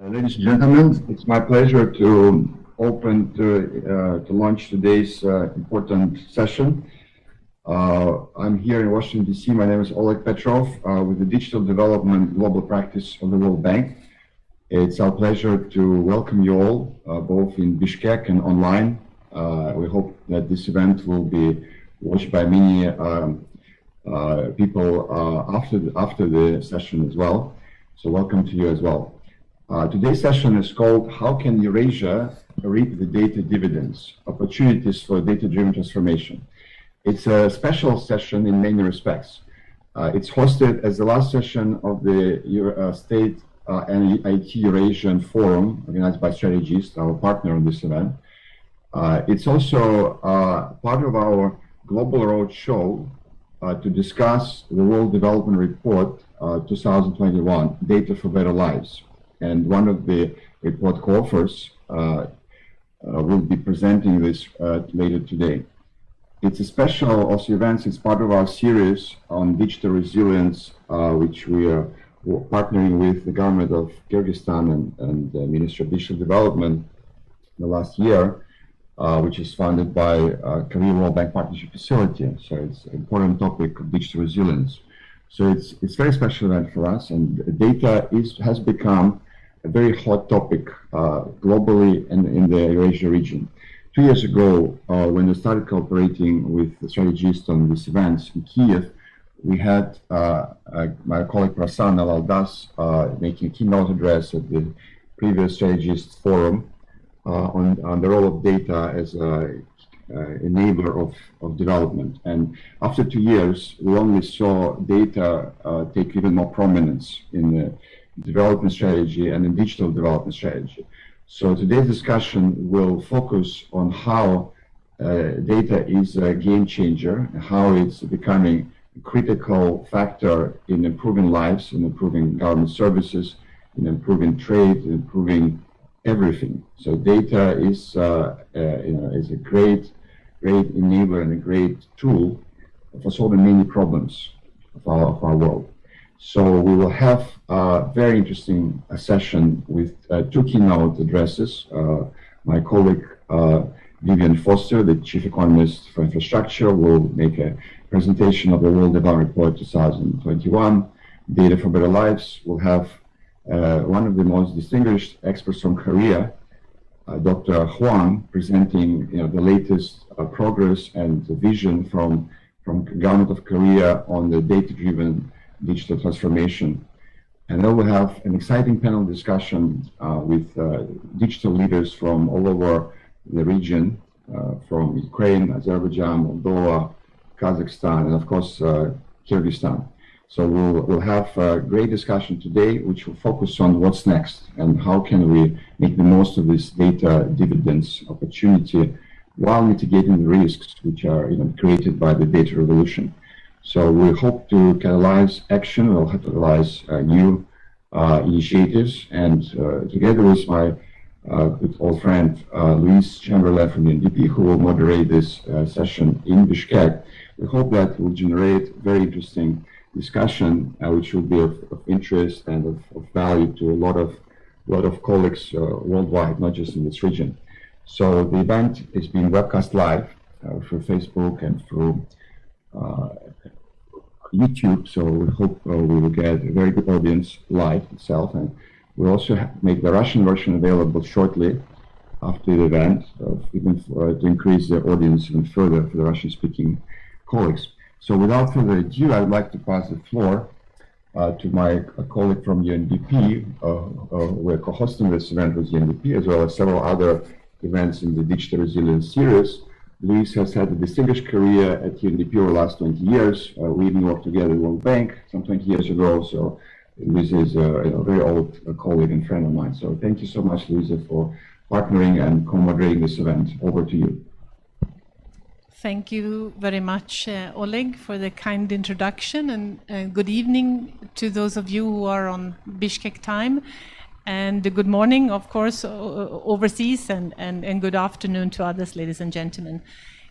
Ladies and gentlemen, it's my pleasure to launch today's important session. I'm here in Washington, D.C. My name is Oleg Petrov with the Digital Development Global Practice of the World Bank. It's our pleasure to welcome you all, both in Bishkek and online. We hope that this event will be watched by many people after the session as well. So welcome to you as well. Today's session is called How Can Eurasia Reap the Data Dividends? Opportunities for Data-Driven Transformation. It's a special session in many respects. It's hosted as the last session of the State and IT Eurasian Forum organized by Strategists, our partner on this event. It's also part of our Global Roadshow to discuss the World Development Report 2021, Data for Better Lives. And one of the report co-authors will be presenting this later today. It's a special also event. It's part of our series on digital resilience, which we are partnering with the government of Kyrgyzstan and the Ministry of Digital Development the last year, which is funded by Korea World Bank Partnership Facility. So it's an important topic of digital resilience. So it's a very special event for us, and data has become a very hot topic globally and in the Eurasia region. 2 years ago, when we started cooperating with the strategists on these events in Kiev, we had my colleague Prasanna Laldas making a keynote address at the previous strategists forum on the role of data as an enabler of development. And after 2 years, we only saw data take even more prominence in the development strategy and in digital development strategy. So today's discussion will focus on how data is a game changer, how it's becoming a critical factor in improving lives, in improving government services, in improving trade, in improving everything. So data is is a great enabler and a great tool for solving many problems of our world. So we will have a very interesting session with two keynote addresses. My colleague Vivian Foster, the Chief Economist for Infrastructure, will make a presentation of the World Development Report 2021, Data for Better Lives. We'll have one of the most distinguished experts from Korea, Dr. Huang, presenting the latest progress and vision from government of Korea on the data-driven digital transformation. And then we'll have an exciting panel discussion with digital leaders from all over the region, from Ukraine, Azerbaijan, Moldova, Kazakhstan, and of course, Kyrgyzstan. So we'll have a great discussion today, which will focus on what's next and how can we make the most of this data dividends opportunity while mitigating the risks which are created by the data revolution. So we hope to catalyze action, we'll catalyze new initiatives, and together with my good old friend Luis Chamberlain from the UNDP, who will moderate this session in Bishkek, we hope that will generate very interesting discussion, which will be of interest and of value to a lot of colleagues worldwide, not just in this region. So the event is being webcast live through Facebook and through YouTube, so we hope we will get a very good audience live itself, and we'll also make the Russian version available shortly after the event, even to increase the audience even further for the Russian-speaking colleagues. So without further ado, I would like to pass the floor to my colleague from UNDP. We're co-hosting this event with UNDP, as well as several other events in the Digital Resilience series. Luis has had a distinguished career at UNDP over the last 20 years. We even worked together at World Bank some 20 years ago, so Luis is a very old colleague and friend of mine. So thank you so much, Luisa, for partnering and co-moderating this event. Over to you. Thank you very much, Oleg, for the kind introduction, and good evening to those of you who are on Bishkek time, and good morning, of course, overseas, and good afternoon to others, ladies and gentlemen.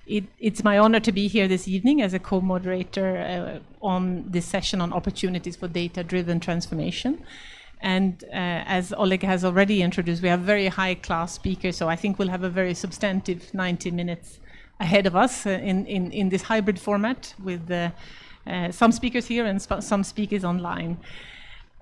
It's my honor to be here this evening as a co-moderator on this session on opportunities for data-driven transformation. And as Oleg has already introduced, we have very high-class speakers, so I think we'll have a very substantive 90 minutes ahead of us in this hybrid format with some speakers here and some speakers online.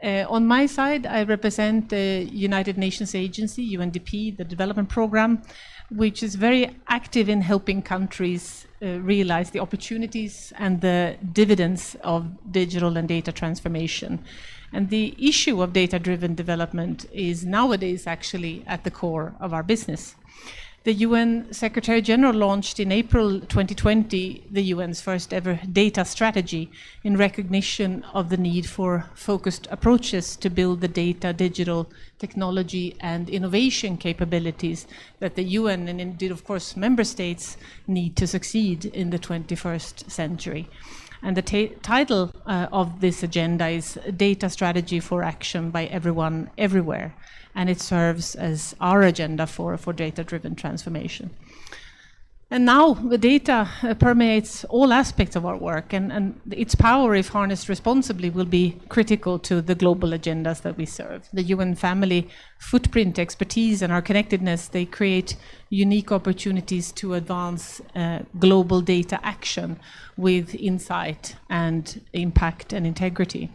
On my side, I represent the United Nations Agency, UNDP, the development program, which is very active in helping countries realize the opportunities and the dividends of digital and data transformation. And the issue of data-driven development is nowadays actually at the core of our business. The UN Secretary General launched in April 2020 the UN's first ever data strategy in recognition of the need for focused approaches to build the data, digital technology and innovation capabilities that the UN and indeed of course member states need to succeed in the 21st century. And the title of this agenda is Data Strategy for Action by Everyone, Everywhere. And it serves as our agenda for data-driven transformation. And now the data permeates all aspects of our work, and its power, if harnessed responsibly, will be critical to the global agendas that we serve. The UN family footprint, expertise, and our connectedness, they create unique opportunities to advance global data action with insight and impact and integrity.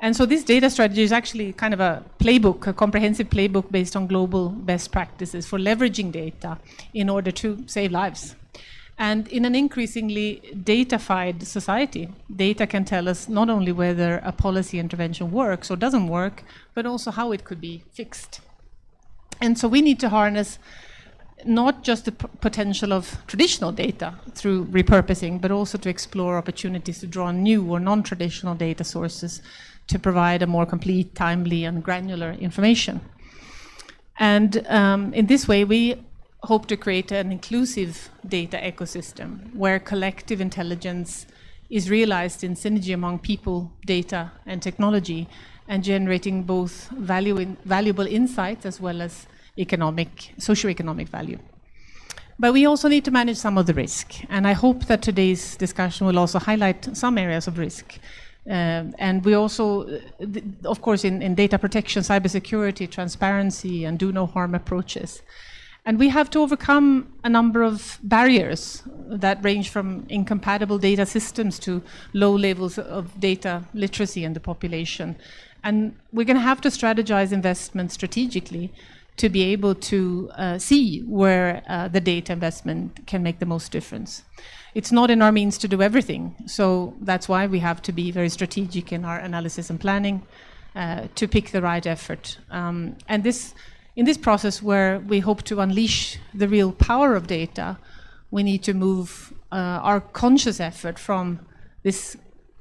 And so this data strategy is actually kind of a playbook, a comprehensive playbook based on global best practices for leveraging data in order to save lives. And in an increasingly data-fied society, data can tell us not only whether a policy intervention works or doesn't work, but also how it could be fixed. And so we need to harness not just the potential of traditional data through repurposing, but also to explore opportunities to draw on new or non-traditional data sources to provide a more complete, timely, and granular information. And in this way, we hope to create an inclusive data ecosystem where collective intelligence is realized in synergy among people, data, and technology, and generating both valuable insights as well as socioeconomic value. But we also need to manage some of the risk, and I hope that today's discussion will also highlight some areas of risk. And we also, of course, in data protection, cybersecurity, transparency, and do no harm approaches. And we have to overcome a number of barriers that range from incompatible data systems to low levels of data literacy in the population. And we're going to have to strategize investment strategically to be able to see where the data investment can make the most difference. It's not in our means to do everything, so that's why we have to be very strategic in our analysis and planning to pick the right effort. And in this process where we hope to unleash the real power of data, we need to move our conscious effort from this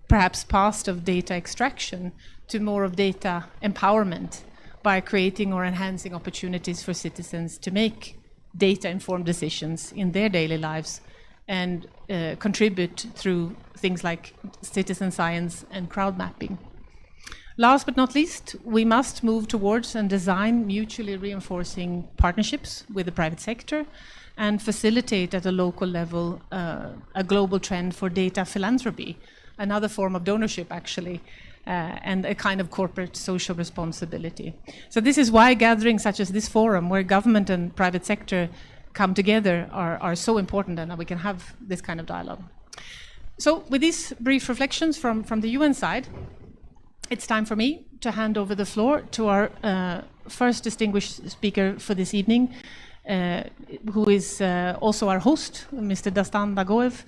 perhaps past of data extraction to more of data empowerment by creating or enhancing opportunities for citizens to make data-informed decisions in their daily lives and contribute through things like citizen science and crowd mapping. Last but not least, we must move towards and design mutually reinforcing partnerships with the private sector and facilitate at a local level a global trend for data philanthropy, another form of donorship actually, and a kind of corporate social responsibility. So this is why gatherings such as this forum, where government and private sector come together, are so important, and that we can have this kind of dialogue. So with these brief reflections from the UN side, it's time for me to hand over the floor to our first distinguished speaker for this evening, who is also our host, Mr. Dastan Bagoev,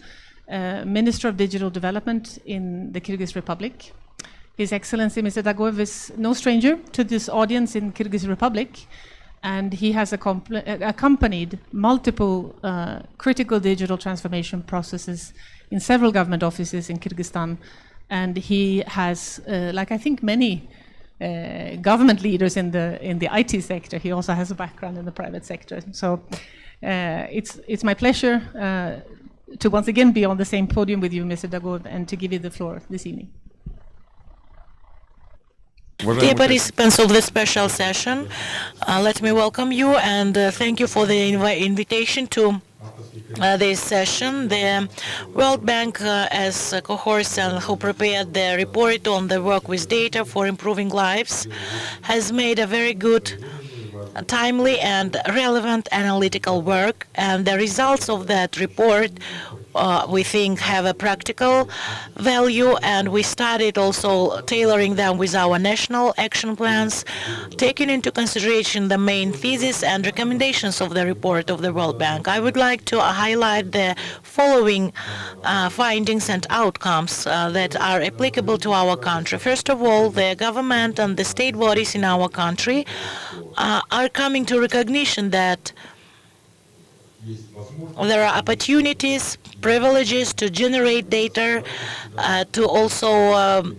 Minister of Digital Development in the Kyrgyz Republic. His Excellency, Mr. Dagoev, is no stranger to this audience in Kyrgyz Republic, and he has accompanied multiple critical digital transformation processes in several government offices in Kyrgyzstan, and he has, like I think many government leaders in the IT sector, he also has a background in the private sector. So it's my pleasure to once again be on the same podium with you, Mr. Dagoev, and to give you the floor this evening. Dear participants of this special session, let me welcome you and thank you for the invitation to this session. The World Bank, as a cohort and who prepared the report on the work with data for improving lives, has made a very good, timely and relevant analytical work, and the results of that report we think have a practical value, and we started also tailoring them with our national action plans, taking into consideration the main thesis and recommendations of the report of the World Bank. I would like to highlight the following findings and outcomes that are applicable to our country. First of all, the government and the state bodies in our country are coming to recognition that there are opportunities, privileges to generate data, to also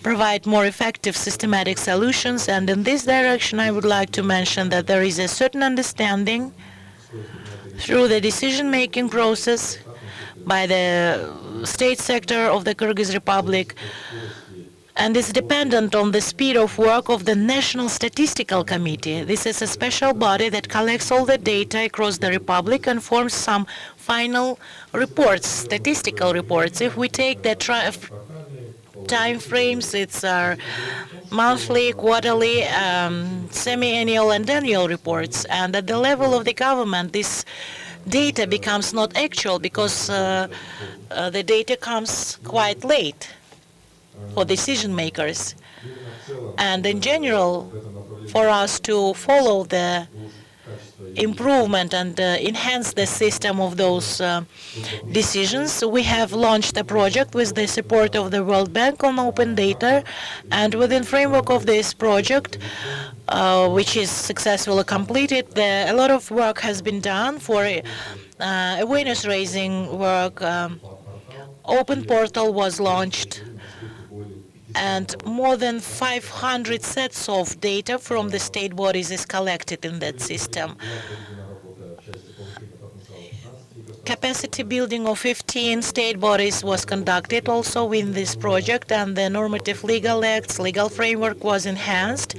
provide more effective systematic solutions. And in this direction, I would like to mention that there is a certain understanding through the decision-making process by the state sector of the Kyrgyz Republic, and is dependent on the speed of work of the National Statistical Committee. This is a special body that collects all the data across the Republic and forms some final reports, statistical reports. If we take the time frames, it's our monthly, quarterly, semi-annual and annual reports. And at the level of the government, this data becomes not actual because the data comes quite late for decision makers. And in general, for us to follow the improvement and enhance the system of those decisions, we have launched a project with the support of the World Bank on open data. And within framework of this project, which is successfully completed, a lot of work has been done for awareness-raising work. Open portal was launched, and more than 500 sets of data from the state bodies is collected in that system. Capacity building of 15 state bodies was conducted also in this project, and the normative legal acts, legal framework was enhanced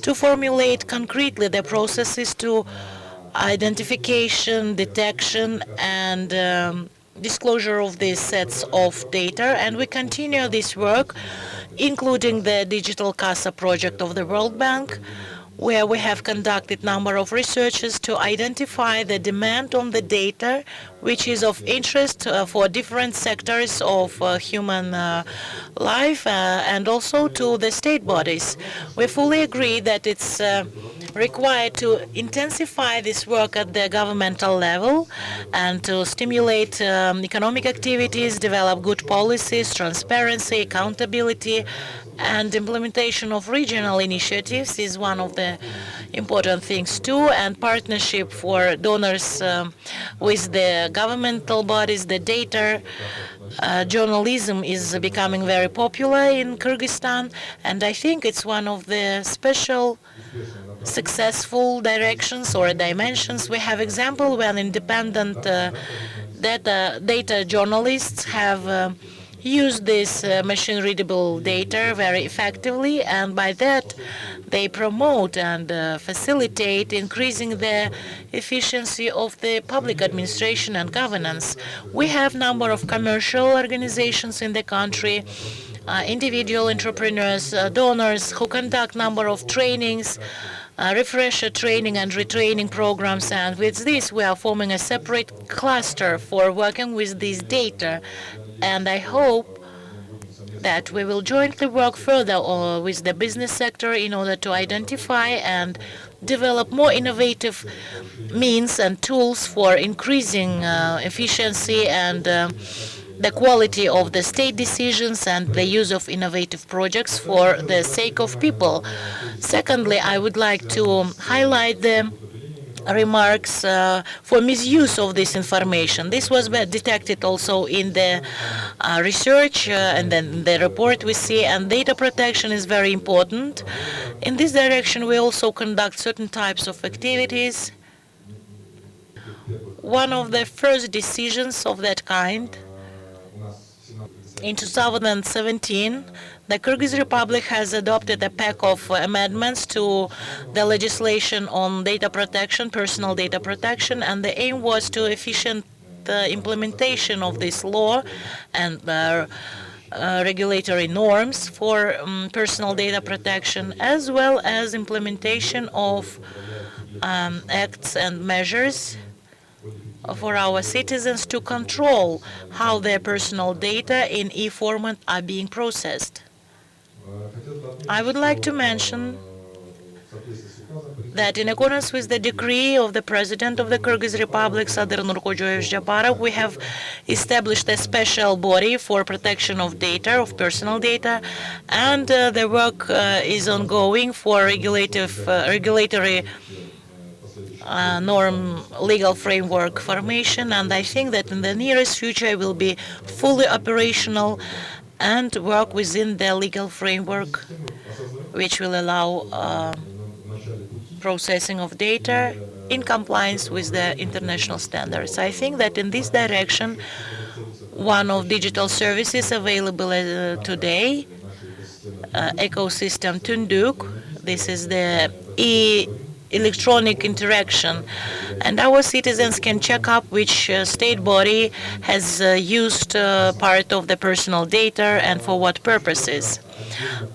to formulate concretely the processes to identification, detection, and disclosure of these sets of data. And we continue this work, including the Digital CASA project of the World Bank, where we have conducted a number of researches to identify the demand on the data which is of interest for different sectors of human life and also to the state bodies. We fully agree that it's required to intensify this work at the governmental level and to stimulate economic activities, develop good policies, transparency, accountability, and implementation of regional initiatives is one of the important things too, and partnership for donors with the governmental bodies. The data journalism is becoming very popular in Kyrgyzstan, and I think it's one of the special successful directions or dimensions. We have example when independent data journalists have use this machine-readable data very effectively, and by that they promote and facilitate increasing the efficiency of the public administration and governance. We have a number of commercial organizations in the country, individual entrepreneurs, donors who conduct a number of trainings, refresher training and retraining programs, and with this we are forming a separate cluster for working with this data. And I hope that we will jointly work further with the business sector in order to identify and develop more innovative means and tools for increasing efficiency and the quality of the state decisions and the use of innovative projects for the sake of people. Secondly, I would like to highlight the remarks for misuse of this information. This was detected also in the research and then the report we see, and data protection is very important. In this direction, we also conduct certain types of activities. One of the first decisions of that kind in 2017, The Kyrgyz Republic has adopted a pack of amendments to the legislation on data protection, personal data protection, and the aim was to efficient implementation of this law and regulatory norms for personal data protection, as well as implementation of acts and measures for our citizens to control how their personal data in e-format are being processed. I would like to mention that in accordance with the decree of the President of the Kyrgyz Republic, Sadir Nurkhojoyev Japarov, we have established a special body for protection of data, of personal data, and the work is ongoing for regulatory norm legal framework formation, and I think that in the nearest future it will be fully operational and work within the legal framework which will allow processing of data in compliance with the international standards. I think that in this direction, one of digital services available today, ecosystem Tunduk, this is the electronic interaction, and our citizens can check up which state body has used part of the personal data and for what purposes.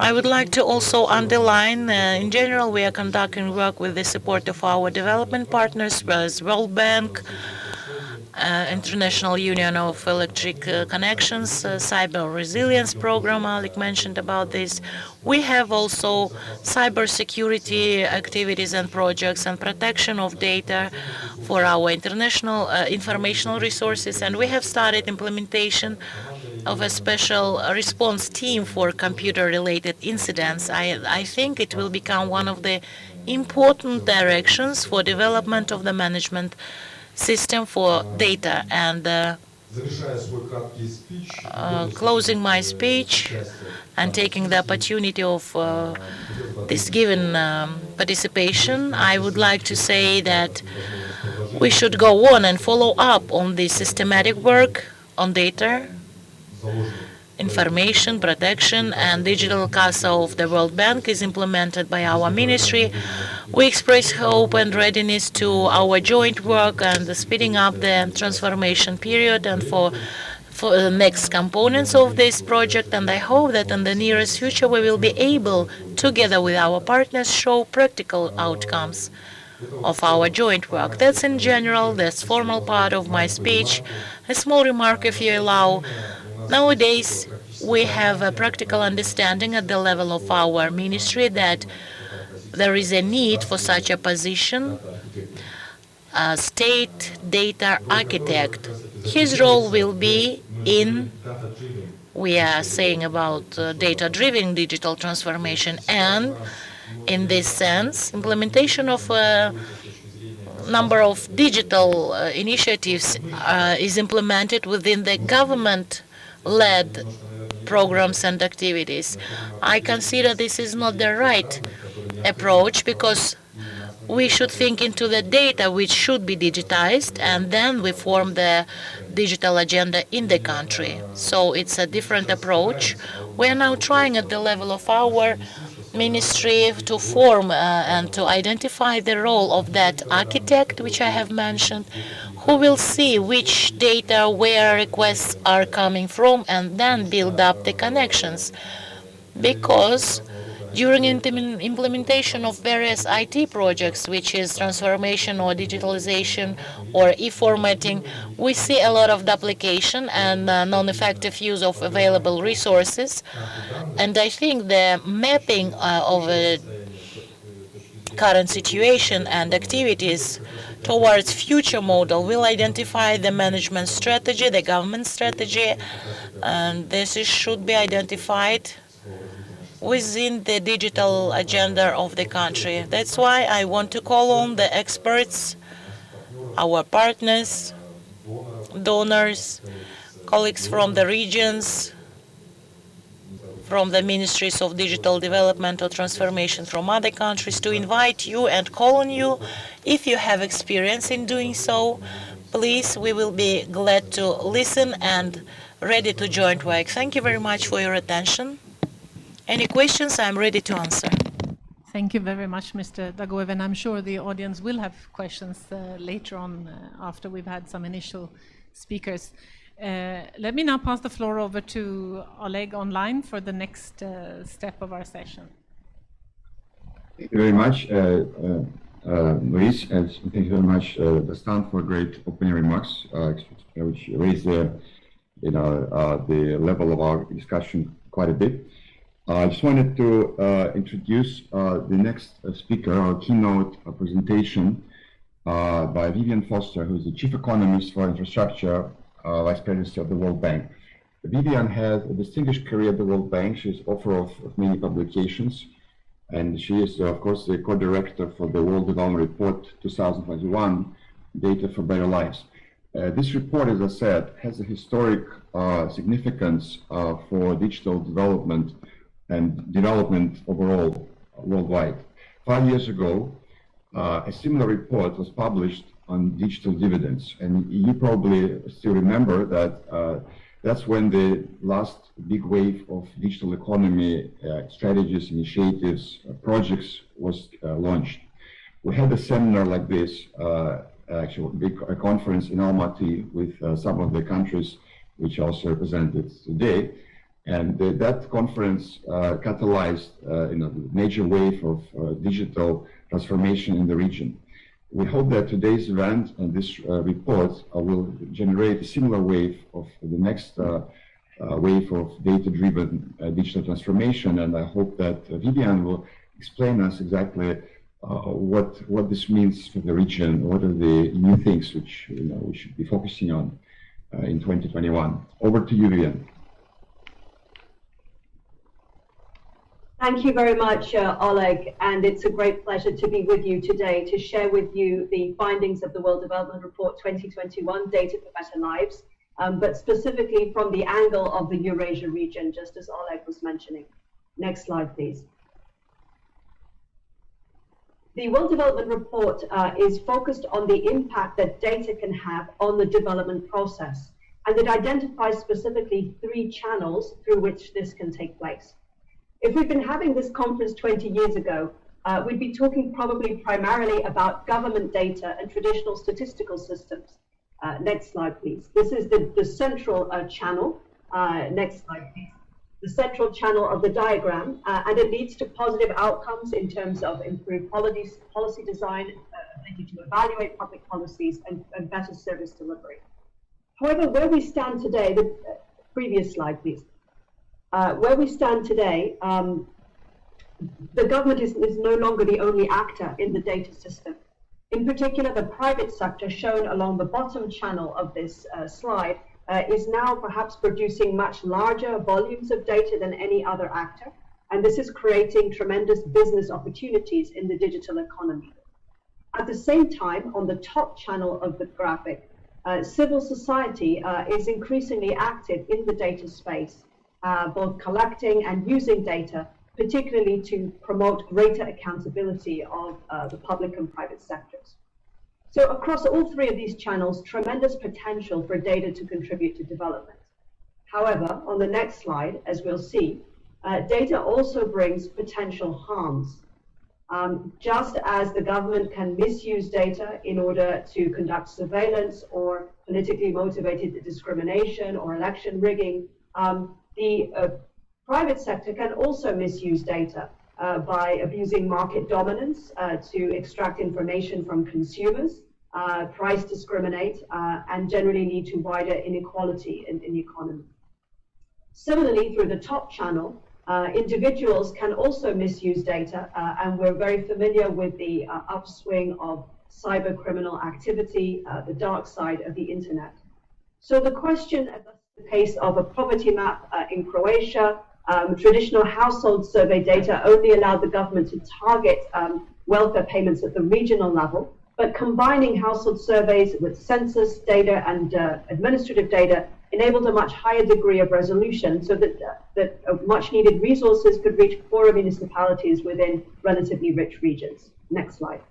I would like to also underline, in general, we are conducting work with the support of our development partners, as World Bank, International Union of Electric Connections, Cyber Resilience Program, Alec mentioned about this. We have also cybersecurity activities and projects and protection of data for our international informational resources, and we have started implementation of a special response team for computer-related incidents. I think it will become one of the important directions for development of the management system for data. And closing my speech and taking the opportunity of this given participation, I would like to say that we should go on and follow up on this systematic work on data, information protection, and digital CASA of the World Bank is implemented by our ministry. We express hope and readiness to our joint work and speeding up the transformation period and for the next components of this project, and I hope that in the nearest future we will be able, together with our partners, show practical outcomes of our joint work. That's in general, that's formal part of my speech. A small remark, if you allow. Nowadays, we have a practical understanding at the level of our ministry that there is a need for such a position, a state data architect. His role will be in, we are saying about data-driven digital transformation, and in this sense, implementation of a number of digital initiatives is implemented within the government-led programs and activities. I consider this is not the right approach, because we should think into the data which should be digitized, and then we form the digital agenda in the country. So it's a different approach. We are now trying at the level of our ministry to form and to identify the role of that architect, which I have mentioned, who will see which data, where requests are coming from, and then build up the connections. Because during implementation of various IT projects, which is transformation or digitalization or e-formatting, we see a lot of duplication and non-effective use of available resources. And I think the mapping of a current situation and activities towards future model will identify the management strategy, the government strategy, and this should be identified within the digital agenda of the country. That's why I want to call on the experts, our partners, donors, colleagues from the regions, from the ministries of digital development or transformation from other countries, to invite you and call on you. If you have experience in doing so, please, we will be glad to listen and ready to join work. Thank you very much for your attention. Any questions? I'm ready to answer. Thank you very much, Mr. Dagoev, and I'm sure the audience will have questions later on after we've had some initial speakers. Let me now pass the floor over to Oleg online for the next step of our session. Thank you very much, Maurice, and thank you very much, Dastan, for great opening remarks, which raised the level of our discussion quite a bit. I just wanted to introduce the next speaker, our keynote presentation by Vivian Foster, who is the Chief Economist for Infrastructure, Vice Presidency of the World Bank. Vivian has a distinguished career at the World Bank. She is author of many publications, and she is, of course, the co-director for the World Development Report 2021, Data for Better Lives. This report, as I said, has a historic significance for digital development and development overall worldwide. 5 years ago, a similar report was published on digital dividends, and you probably still remember that that's when the last big wave of digital economy strategies, initiatives, projects was launched. We had a seminar like this, actually a conference in Almaty with some of the countries which are also represented today. And that conference catalyzed a major wave of digital transformation in the region. We hope that today's event and this report will generate a similar wave of the next wave of data-driven digital transformation. And I hope that Vivian will explain us exactly what this means for the region, what are the new things which we should be focusing on in 2021. Over to you, Vivian. Thank you very much, Oleg, and it's a great pleasure to be with you today to share with you the findings of the World Development Report 2021, Data for Better Lives, but specifically from the angle of the Eurasia region, just as Oleg was mentioning. Next slide, please. The World Development Report is focused on the impact that data can have on the development process, and it identifies specifically 3 channels through which this can take place. If we'd been having this conference 20 years ago, we'd be talking probably primarily about government data and traditional statistical systems. Next slide, please. This is the central channel. Next slide, please. The central channel of the diagram, and it leads to positive outcomes in terms of improved policy design, ability to evaluate public policies, and better service delivery. However, where we stand today, the previous slide, please. Where we stand today, the government is no longer the only actor in the data system. In particular, the private sector, shown along the bottom channel of this slide, is now perhaps producing much larger volumes of data than any other actor, and this is creating tremendous business opportunities in the digital economy. At the same time, on the top channel of the graphic, civil society is increasingly active in the data space, both collecting and using data, particularly to promote greater accountability of the public and private sectors. So across all 3 of these channels, tremendous potential for data to contribute to development. However, on the next slide, as we'll see, data also brings potential harms. Just as the government can misuse data in order to conduct surveillance or politically motivated discrimination or election rigging, the private sector can also misuse data by abusing market dominance to extract information from consumers, price discriminate, and generally lead to wider inequality in the economy. Similarly, through the top channel, individuals can also misuse data, and we're very familiar with the upswing of cyber criminal activity, the dark side of the internet. So the question, the case of a poverty map in Croatia, traditional household survey data only allowed the government to target welfare payments at the regional level, but combining household surveys with census data and administrative data enabled a much higher degree of resolution so that much needed resources could reach poorer municipalities within relatively rich regions. Next slide.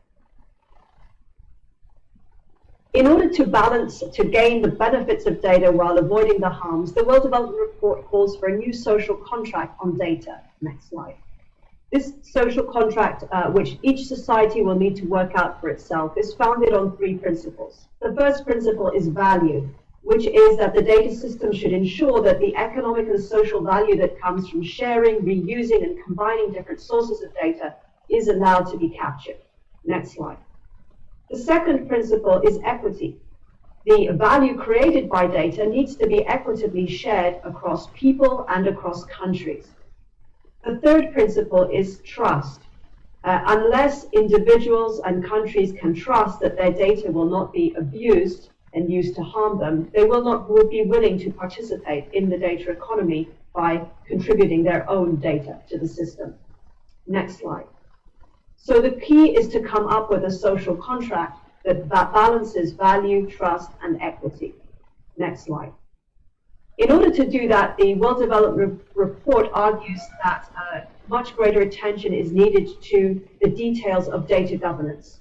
In order to gain the benefits of data while avoiding the harms, the World Development Report calls for a new social contract on data. Next slide. This social contract, which each society will need to work out for itself, is founded on 3 principles. The first principle is value, which is that the data system should ensure that the economic and social value that comes from sharing, reusing, and combining different sources of data is allowed to be captured. Next slide. The second principle is equity. The value created by data needs to be equitably shared across people and across countries. The third principle is trust. Unless individuals and countries can trust that their data will not be abused and used to harm them, they will be willing to participate in the data economy by contributing their own data to the system. Next slide. So the key is to come up with a social contract that balances value, trust, and equity. Next slide. In order to do that, the World Development Report argues that much greater attention is needed to the details of data governance.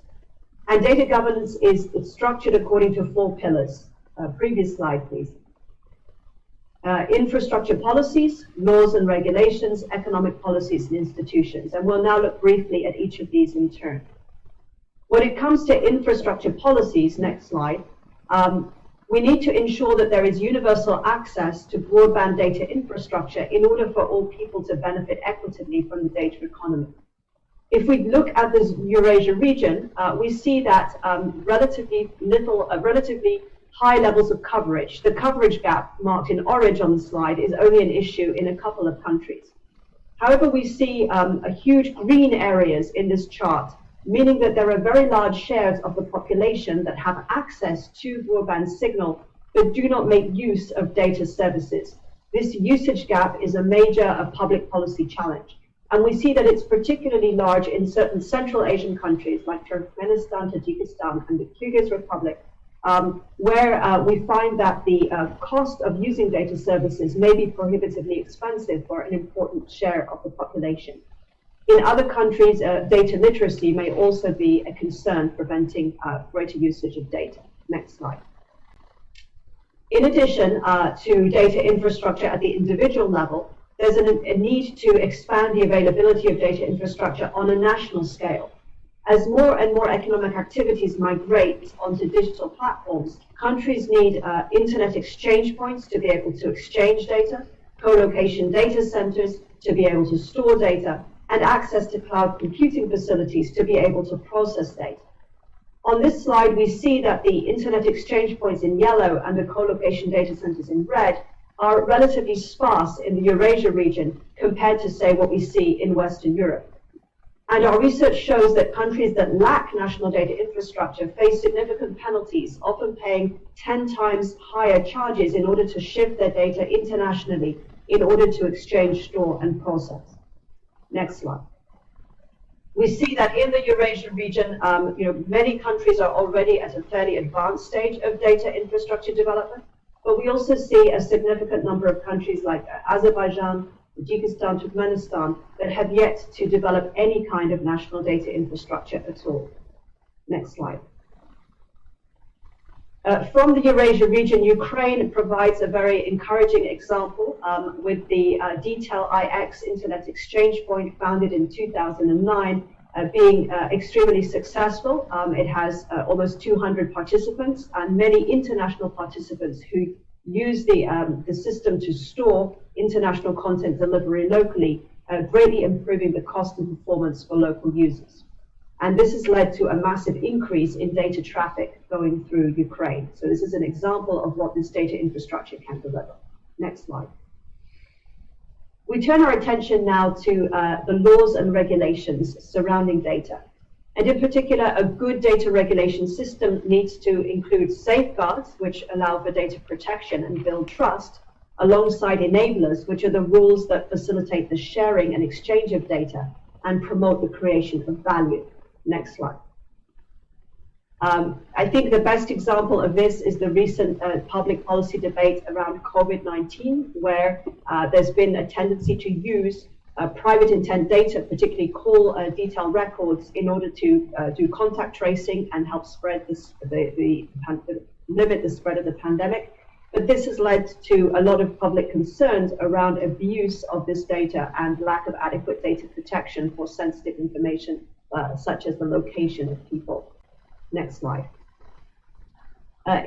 And data governance is structured according to 4 pillars. Previous slide, please. Infrastructure policies, laws and regulations, economic policies and institutions. And we'll now look briefly at each of these in turn. When it comes to infrastructure policies, next slide, we need to ensure that there is universal access to broadband data infrastructure in order for all people to benefit equitably from the data economy. If we look at this Eurasia region, we see that relatively high levels of coverage. The coverage gap marked in orange on the slide is only an issue in a couple of countries. However, we see a huge green areas in this chart, meaning that there are very large shares of the population that have access to broadband signal but do not make use of data services. This usage gap is a major public policy challenge. And we see that it's particularly large in certain Central Asian countries like Turkmenistan, Tajikistan, and the Kyrgyz Republic, where we find that the cost of using data services may be prohibitively expensive for an important share of the population. In other countries, data literacy may also be a concern, preventing greater usage of data. Next slide. In addition to data infrastructure at the individual level, there's a need to expand the availability of data infrastructure on a national scale. As more and more economic activities migrate onto digital platforms, countries need internet exchange points to be able to exchange data, co-location data centers to be able to store data, and access to cloud computing facilities to be able to process data. On this slide, we see that the internet exchange points in yellow and the co-location data centers in red are relatively sparse in the Eurasia region compared to, say, what we see in Western Europe. And our research shows that countries that lack national data infrastructure face significant penalties, often paying 10 times higher charges in order to shift their data internationally in order to exchange, store, and process. Next slide. We see that in the Eurasia region, many countries are already at a fairly advanced stage of data infrastructure development, but we also see a significant number of countries like Azerbaijan, Tajikistan, Turkmenistan that have yet to develop any kind of national data infrastructure at all. Next slide. From the Eurasia region, Ukraine provides a very encouraging example with the Detail IX Internet Exchange Point founded in 2009 being extremely successful. It has almost 200 participants and many international participants who use the system to store international content delivery locally, greatly improving the cost and performance for local users. And this has led to a massive increase in data traffic going through Ukraine. So this is an example of what this data infrastructure can deliver. Next slide. We turn our attention now to the laws and regulations surrounding data. And in particular, a good data regulation system needs to include safeguards, which allow for data protection and build trust, alongside enablers, which are the rules that facilitate the sharing and exchange of data and promote the creation of value. Next slide. I think the best example of this is the recent public policy debate around COVID-19, where there's been a tendency to use private intent data, particularly call detail records, in order to do contact tracing and help spread limit the spread of the pandemic. But this has led to a lot of public concerns around abuse of this data and lack of adequate data protection for sensitive information, such as the location of people. Next slide.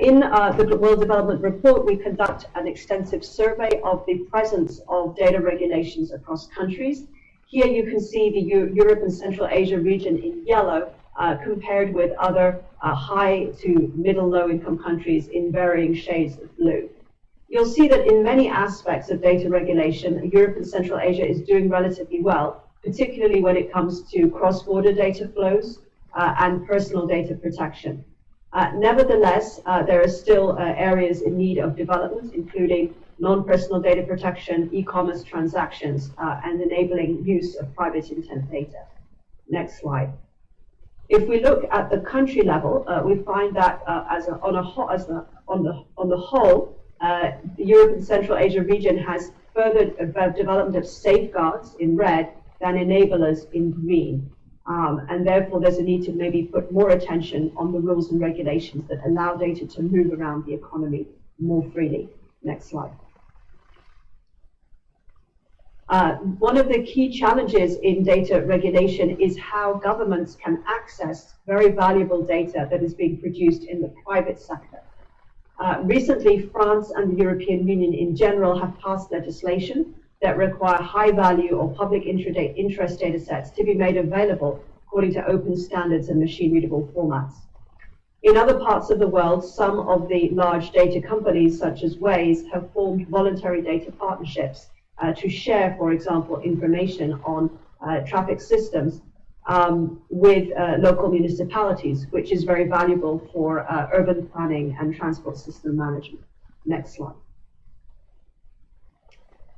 In the World Development Report, we conduct an extensive survey of the presence of data regulations across countries. Here you can see the Europe and Central Asia region in yellow, compared with other high to middle low income countries in varying shades of blue. You'll see that in many aspects of data regulation, Europe and Central Asia is doing relatively well, particularly when it comes to cross-border data flows and personal data protection. Nevertheless, there are still areas in need of development, including non-personal data protection, e-commerce transactions, and enabling use of private intent data. Next slide. If we look at the country level, we find that on the whole, the Europe and Central Asia region has further development of safeguards in red than enablers in green. And therefore, there's a need to maybe put more attention on the rules and regulations that allow data to move around the economy more freely. Next slide. One of the key challenges in data regulation is how governments can access very valuable data that is being produced in the private sector. Recently, France and the European Union in general have passed legislation that require high-value or public interest data sets to be made available according to open standards and machine-readable formats. In other parts of the world, some of the large data companies, such as Waze, have formed voluntary data partnerships to share, for example, information on traffic systems with local municipalities, which is very valuable for urban planning and transport system management. Next slide.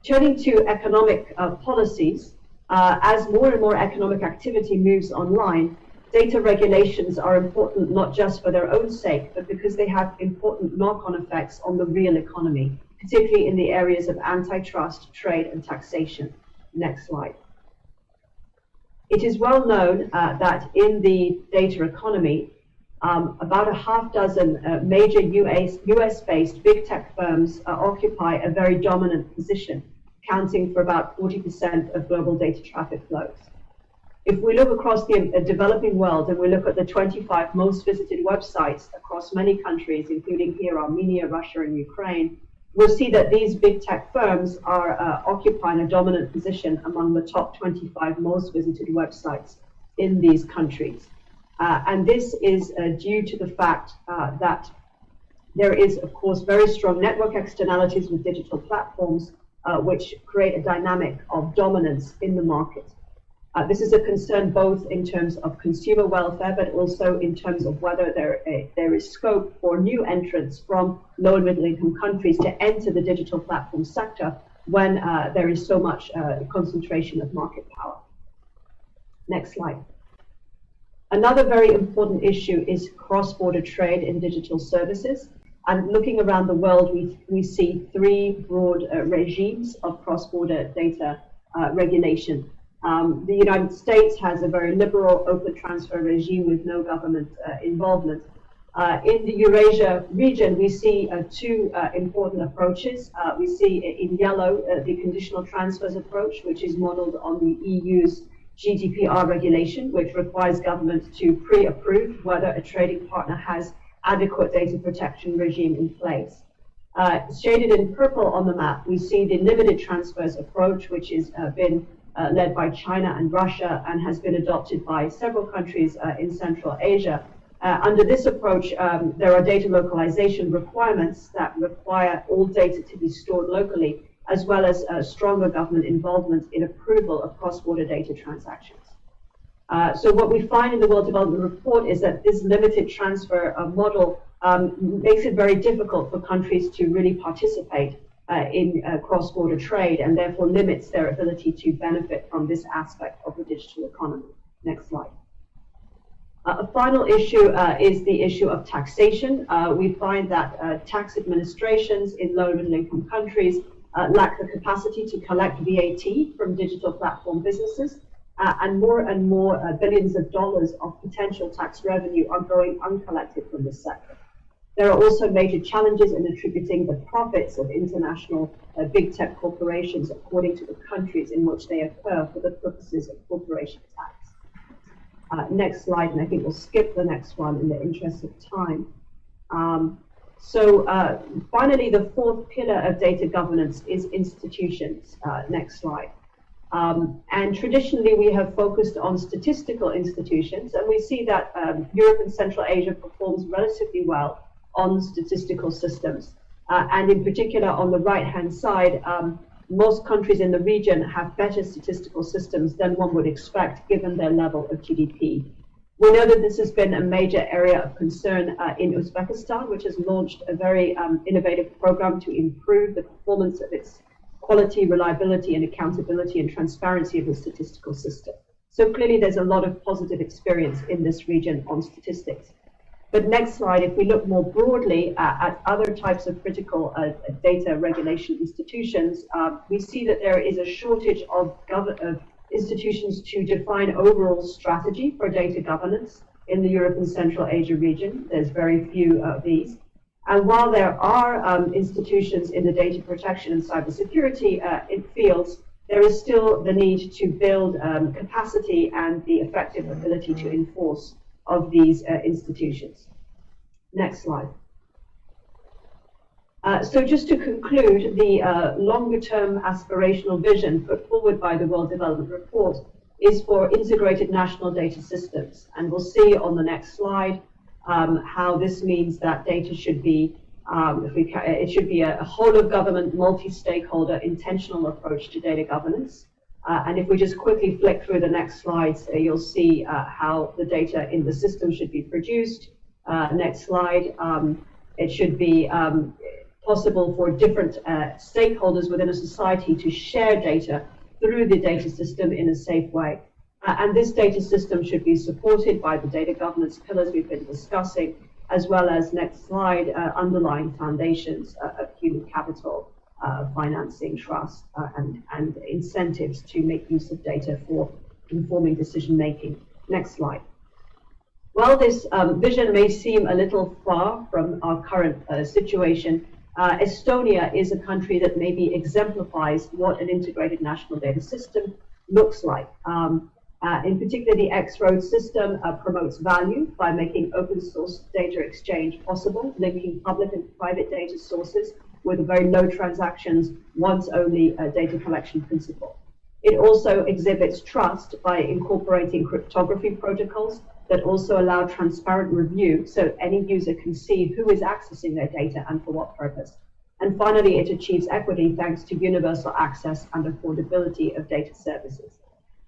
Turning to economic policies, as more and more economic activity moves online, data regulations are important not just for their own sake, but because they have important knock-on effects on the real economy, particularly in the areas of antitrust, trade, and taxation. Next slide. It is well known that in the data economy, about a half dozen major US-based big tech firms occupy a very dominant position, accounting for about 40% of global data traffic flows. If we look across the developing world and we look at the 25 most visited websites across many countries, including here Armenia, Russia, and Ukraine, we'll see that these big tech firms are occupying a dominant position among the top 25 most visited websites in these countries. And this is due to the fact that there is, of course, very strong network externalities with digital platforms, which create a dynamic of dominance in the market. This is a concern both in terms of consumer welfare, but also in terms of whether there is scope for new entrants from low and middle income countries to enter the digital platform sector when there is so much concentration of market power. Next slide. Another very important issue is cross-border trade in digital services. And looking around the world, we see three broad regimes of cross-border data regulation. The United States has a very liberal open transfer regime with no government involvement. In the Eurasia region, we see two important approaches. We see in yellow the conditional transfers approach, which is modeled on the EU's GDPR regulation, which requires governments to pre-approve whether a trading partner has adequate data protection regime in place. Shaded in purple on the map, we see the limited transfers approach, which has been led by China and Russia and has been adopted by several countries in Central Asia. Under this approach, there are data localization requirements that require all data to be stored locally, as well as stronger government involvement in approval of cross-border data transactions. So what we find in the World Development Report is that this limited transfer model makes it very difficult for countries to really participate in cross-border trade, and therefore limits their ability to benefit from this aspect of the digital economy. Next slide. A final issue is the issue of taxation. We find that tax administrations in low and middle income countries lack the capacity to collect VAT from digital platform businesses, and more billions of dollars of potential tax revenue are going uncollected from this sector. There are also major challenges in attributing the profits of international big tech corporations according to the countries in which they occur for the purposes of corporation tax. Next slide, and I think we'll skip the next one in the interest of time. Finally, the fourth pillar of data governance is institutions. Next slide. And traditionally, we have focused on statistical institutions, and we see that Europe and Central Asia performs relatively well on statistical systems. And in particular, on the right-hand side, most countries in the region have better statistical systems than one would expect given their level of GDP. We know that this has been a major area of concern in Uzbekistan, which has launched a very innovative program to improve the performance of its quality, reliability, and accountability and transparency of the statistical system. So clearly there's a lot of positive experience in this region on statistics. But next slide, if we look more broadly at other types of critical data regulation institutions, we see that there is a shortage of institutions to define overall strategy for data governance in the Europe and Central Asia region. There's very few of these. And while there are institutions in the data protection and cybersecurity fields, there is still the need to build capacity and the effective ability to enforce of these institutions. Next slide. So just to conclude, the longer-term aspirational vision put forward by the World Development Report is for integrated national data systems. And we'll see on the next slide how this means that data should be, it should be a whole-of-government, multi-stakeholder, intentional approach to data governance. And if we just quickly flick through the next slides, you'll see how the data in the system should be produced. Next slide. It should be possible for different stakeholders within a society to share data through the data system in a safe way. And this data system should be supported by the data governance pillars we've been discussing, as well as, next slide, underlying foundations of human capital, financing, trust, and incentives to make use of data for informing decision-making. Next slide. While this vision may seem a little far from our current situation, Estonia is a country that maybe exemplifies what an integrated national data system looks like. In particular, the X-Road system promotes value by making open source data exchange possible, linking public and private data sources with a very low transactions, once only data collection principle. It also exhibits trust by incorporating cryptography protocols that also allow transparent review so any user can see who is accessing their data and for what purpose. And finally, it achieves equity thanks to universal access and affordability of data services.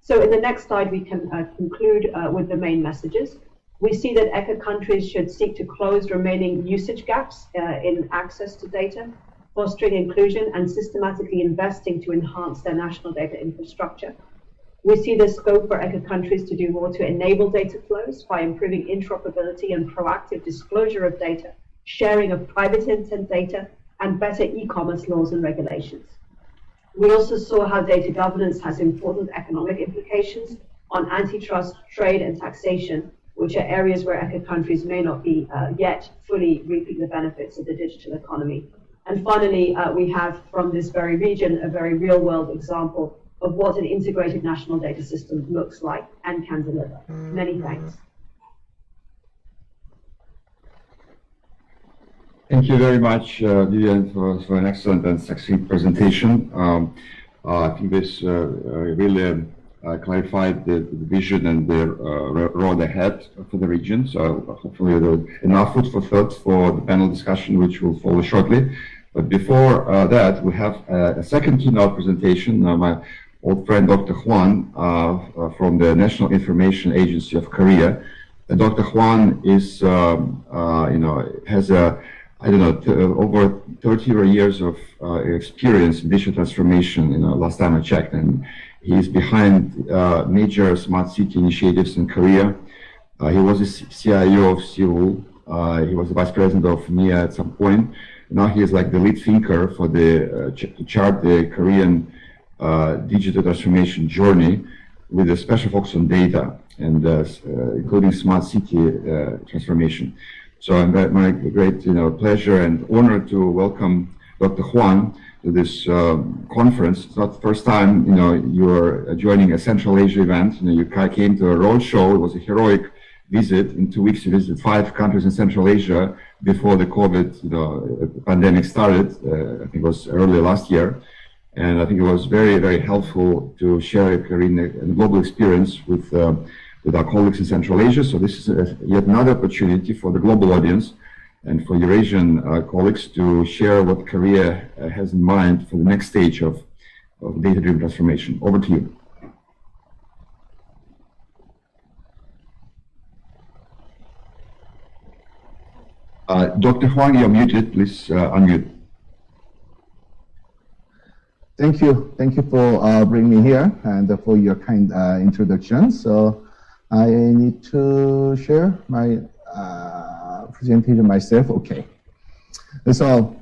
So in the next slide, we can conclude with the main messages. We see that ECA countries should seek to close remaining usage gaps in access to data, fostering inclusion and systematically investing to enhance their national data infrastructure. We see the scope for ECA countries to do more to enable data flows by improving interoperability and proactive disclosure of data, sharing of private intent data, and better e-commerce laws and regulations. We also saw how data governance has important economic implications on antitrust, trade, and taxation, which are areas where ECA countries may not be yet fully reaping the benefits of the digital economy. And finally, we have from this very region a very real-world example of what an integrated national data system looks like and can deliver. Many thanks. Thank you very much, Vivian, for an excellent and succinct presentation. I think this really clarified the vision and the road ahead for the region. So hopefully there's enough food for thought for the panel discussion, which will follow shortly. But before that, we have a second keynote presentation. My old friend, Dr. Hwan, from the National Information Agency of Korea. Dr. Hwan is, has over 30 years of experience in digital transformation, last time I checked, and he's behind major smart city initiatives in Korea. He was the CIO of Seoul. He was the vice president of NIA at some point. Now he is like the lead thinker for the to chart the Korean digital transformation journey with a special focus on data and including smart city transformation. So I'm my great pleasure and honor to welcome Dr. Huang to this conference. It's not the first time you are joining a Central Asia event. You came to a roadshow. It was a heroic visit. In 2 weeks, you visited 5 countries in Central Asia before the COVID pandemic started. I think it was early last year. And I think it was very, very helpful to share a Korean and global experience with our colleagues in Central Asia. So this is yet another opportunity for the global audience and for Eurasian colleagues to share what Korea has in mind for the next stage of data-driven transformation. Over to you. Dr. Huang, you're muted. Please unmute. Thank you. Thank you for bringing me here and for your kind introduction. So I need to share my presentation myself. Okay. So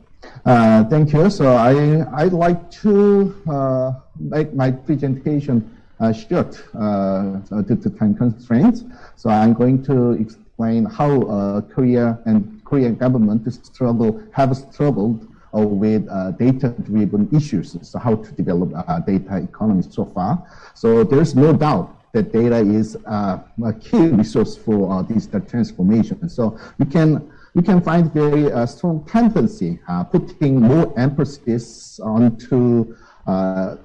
thank you. So I'd like to make my presentation short due to time constraints. So I'm going to explain how Korea and Korean government have struggled with data-driven issues. So how to develop data economy so far. So there's no doubt that data is a key resource for digital transformation. So we can find very strong tendency putting more emphasis onto the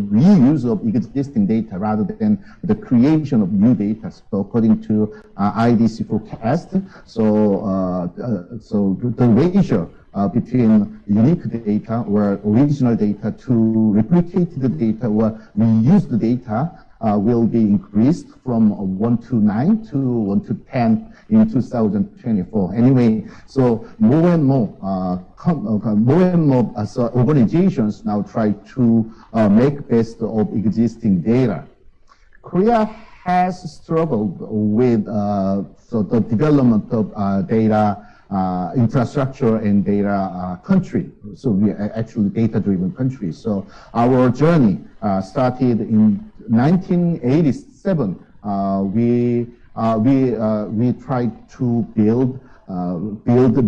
reuse of existing data rather than the creation of new data. So according to IDC forecast, so the ratio between unique data or original data to replicated data or reused data will be increased from 1 to 9 to 1 to 10 in 2024. Anyway, so more and more organizations now try to make best of existing data. Korea has struggled with the development of data infrastructure and data country. So we are actually data-driven country. So our journey started in 1987. We tried to build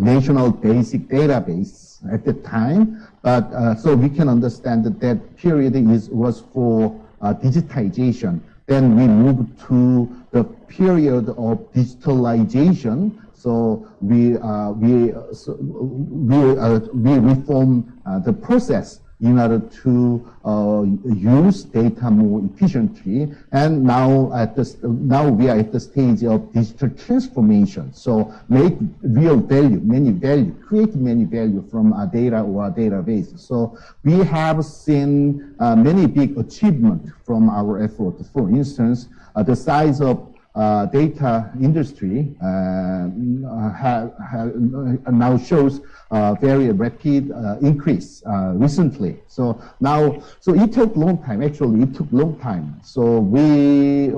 national basic database at the time, but so we can understand that period was for digitization. Then we moved to the period of digitalization. So we reform the process in order to use data more efficiently. And now we are at the stage of digital transformation. So make real value, create many value from our data or our database. So we have seen many big achievements from our effort. For instance, the size of data industry now shows very rapid increase recently. So it took long time. Actually, it took long time. So we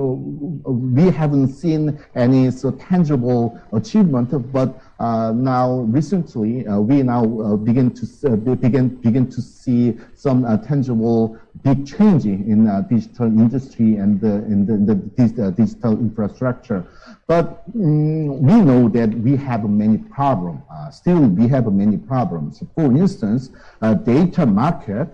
haven't seen any tangible achievement, but now recently we now begin to see some tangible big change in digital industry and in the digital infrastructure. But we know that we have many problems. Still, we have many problems. For instance, data market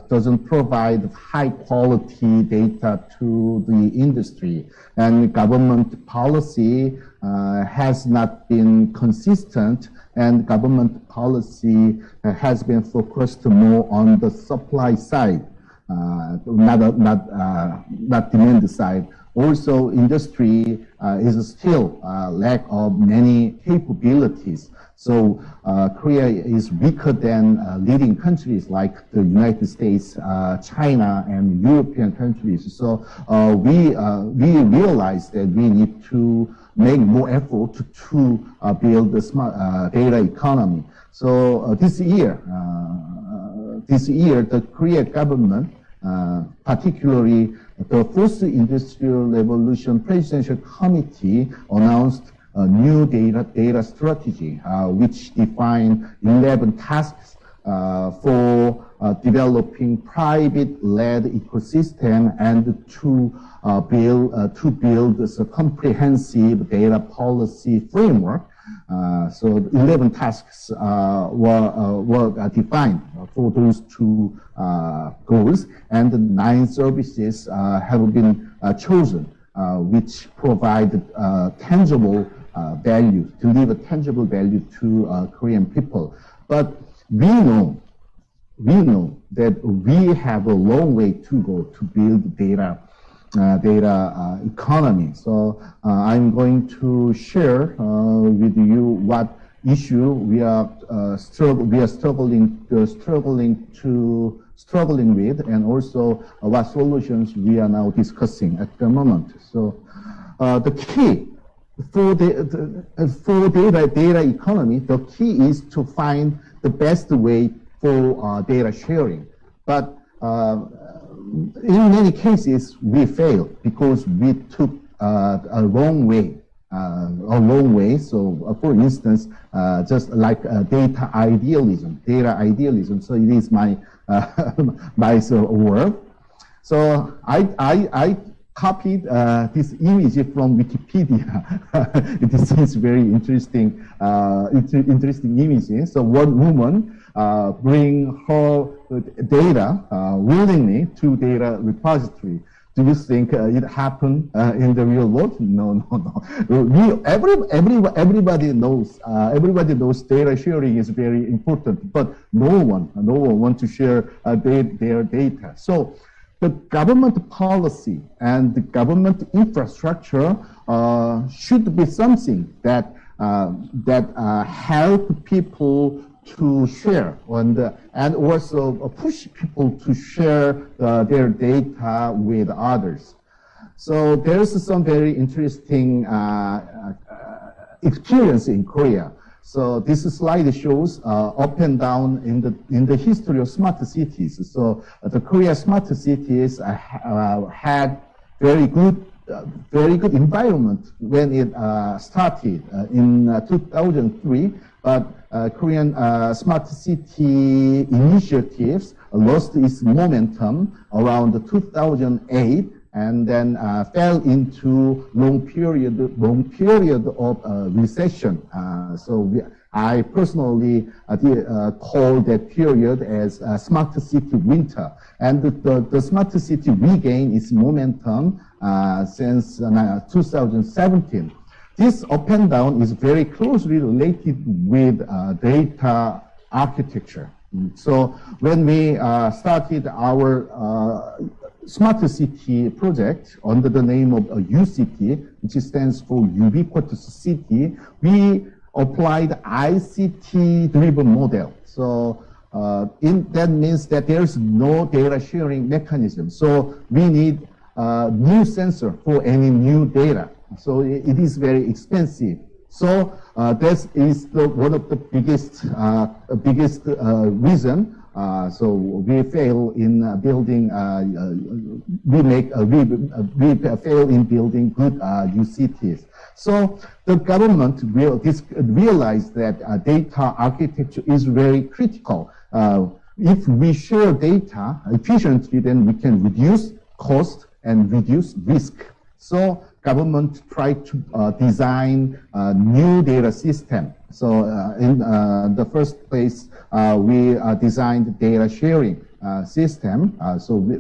doesn't provide high quality data to the industry, and government policy has not been consistent, and government policy has been focused more on the supply side, not demand side. Also, industry is still lack of many capabilities. So Korea is weaker than leading countries like the United States, China, and European countries. So we realize that we need to make more effort to build the smart data economy. So this year, the Korea government, particularly the Fourth Industrial Revolution Presidential Committee, announced a new data strategy, which define 11 tasks for developing private-led ecosystem and to build a comprehensive data policy framework. So 11 tasks were defined for those two goals, and 9 services have been chosen, which provide tangible value, deliver tangible value to Korean people. But we know that we have a long way to go to build data economy. So I'm going to share with you what issue we are struggling with, and also what solutions we are now discussing at the moment. So the key for data economy, the key is to find the best way for data sharing. But in many cases, we fail because we took a wrong way. So, for instance, just like data idealism. So it is my my word. So I copied this image from Wikipedia. This is very interesting, interesting image. So one woman bring her data willingly to data repository. Do you think it happened in the real world? No. Everybody knows data sharing is very important, but no one wants to share their data. So the government policy and the government infrastructure should be something that help people to share and also push people to share their data with others. So there's some very interesting experience in Korea. So this slide shows up and down in the history of smart cities. So the Korea smart cities had very good environment when it started in 2003, but Korean smart city initiatives lost its momentum around 2008, and then fell into long period of recession. I personally call that period as smart city winter. And the smart city regained its momentum since 2017. This up and down is very closely related with data architecture. So when we started our smart city project under the name of UCT, which stands for Ubiquitous City, we applied ICT-driven model. So that means that there's no data sharing mechanism. So we need a new sensor for any new data. So it is very expensive. So this is one of the biggest reason. So we fail in building. We fail in building good UCTs. So the government will realize that data architecture is very critical. If we share data efficiently, then we can reduce cost and reduce risk. So government tried to design a new data system. So in the first place, we designed data sharing system,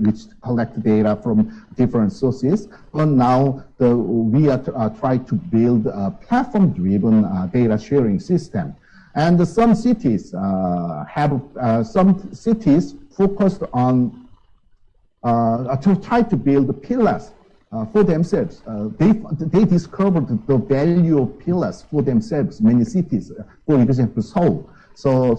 which collect data from different sources. But now we are trying to build a platform-driven data sharing system. And some cities focused on to try to build pillars for themselves. They discovered the value of pillars for themselves. Many cities, for example, Seoul. So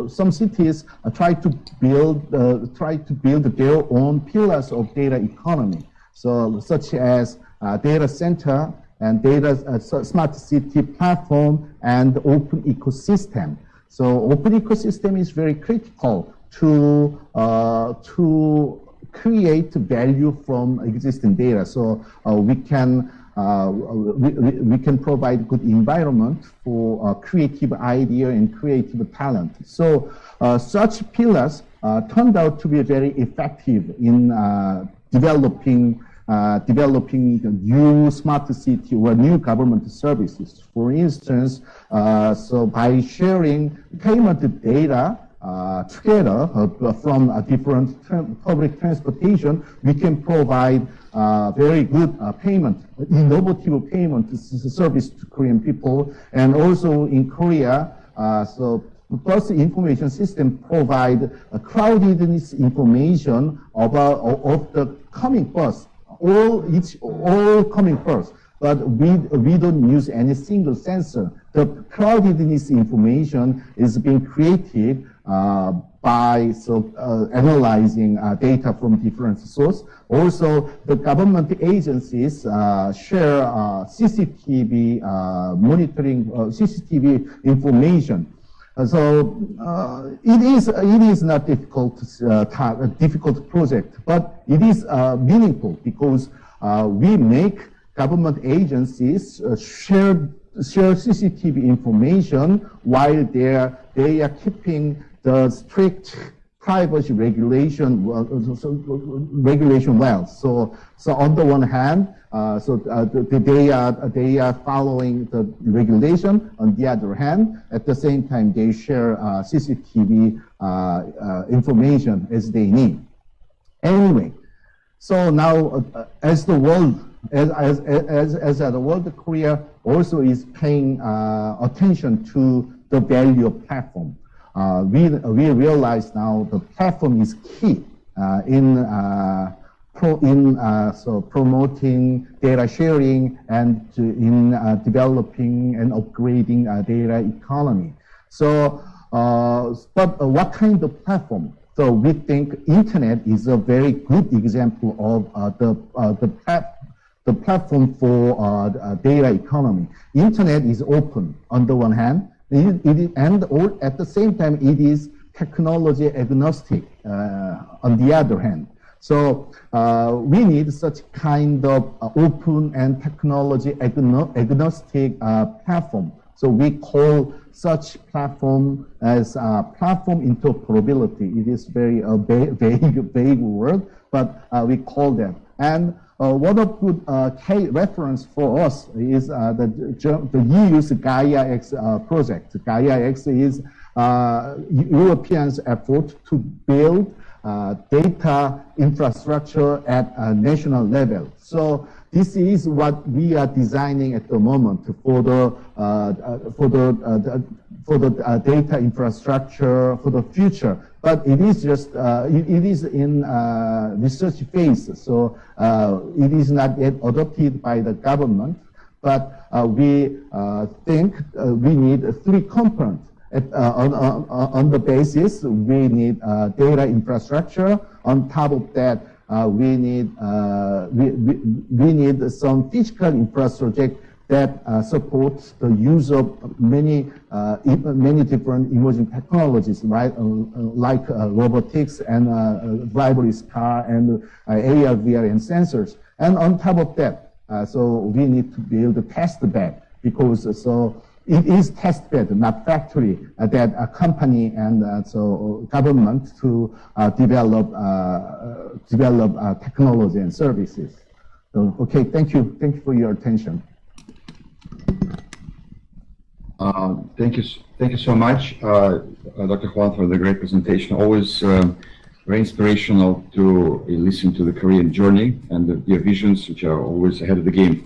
some cities try to build their own pillars of data economy. So such as data center and data smart city platform and open ecosystem. So open ecosystem is very critical to create value from existing data. So we can provide good environment for creative idea and creative talent. So such pillars turned out to be very effective in developing new smart city or new government services. For instance, so by sharing payment data together from different public transportation, we can provide very good innovative payment service to Korean people. And also in Korea, so bus information system provide crowdedness information of the coming bus, all coming first. But we don't use any single sensor. The crowdedness information is being created by analyzing data from different sources. Also, the government agencies share CCTV monitoring, CCTV information. So it is not difficult project, but it is meaningful because we make government agencies share CCTV information while they are keeping the strict privacy regulation well. So on the one hand, they are following the regulation. On the other hand, at the same time, they share CCTV information as they need. Anyway, so now as the world, Korea also is paying attention to the value of platform. We realize now the platform is key in promoting data sharing and in developing and upgrading data economy. So, but what kind of platform? So we think internet is a very good example of the platform for data economy. Internet is open on the one hand, and at the same time it is technology agnostic on the other hand. So we need such kind of open and technology agnostic platform. So we call such platform as platform interoperability. It is very vague word, but we call them. And what a good reference for us is the EU's Gaia-X project. Gaia-X is Europeans' effort to build data infrastructure at a national level. So this is what we are designing at the moment for the data infrastructure for the future. But it is just it is in research phase, so it is not yet adopted by the government. But we think we need three components. On the basis, we need data infrastructure. On top of that, we need some physical infrastructure that supports the use of many different emerging technologies, right? Like robotics and driverless car and AR, VR, and sensors. And on top of that, so we need to build a test bed because it is test bed, not factory, that a company and so government to develop technology and services. So, okay, thank you for your attention. Thank you so much, Dr. Juan, for the great presentation. Always very inspirational to listen to the Korean journey and your visions, which are always ahead of the game.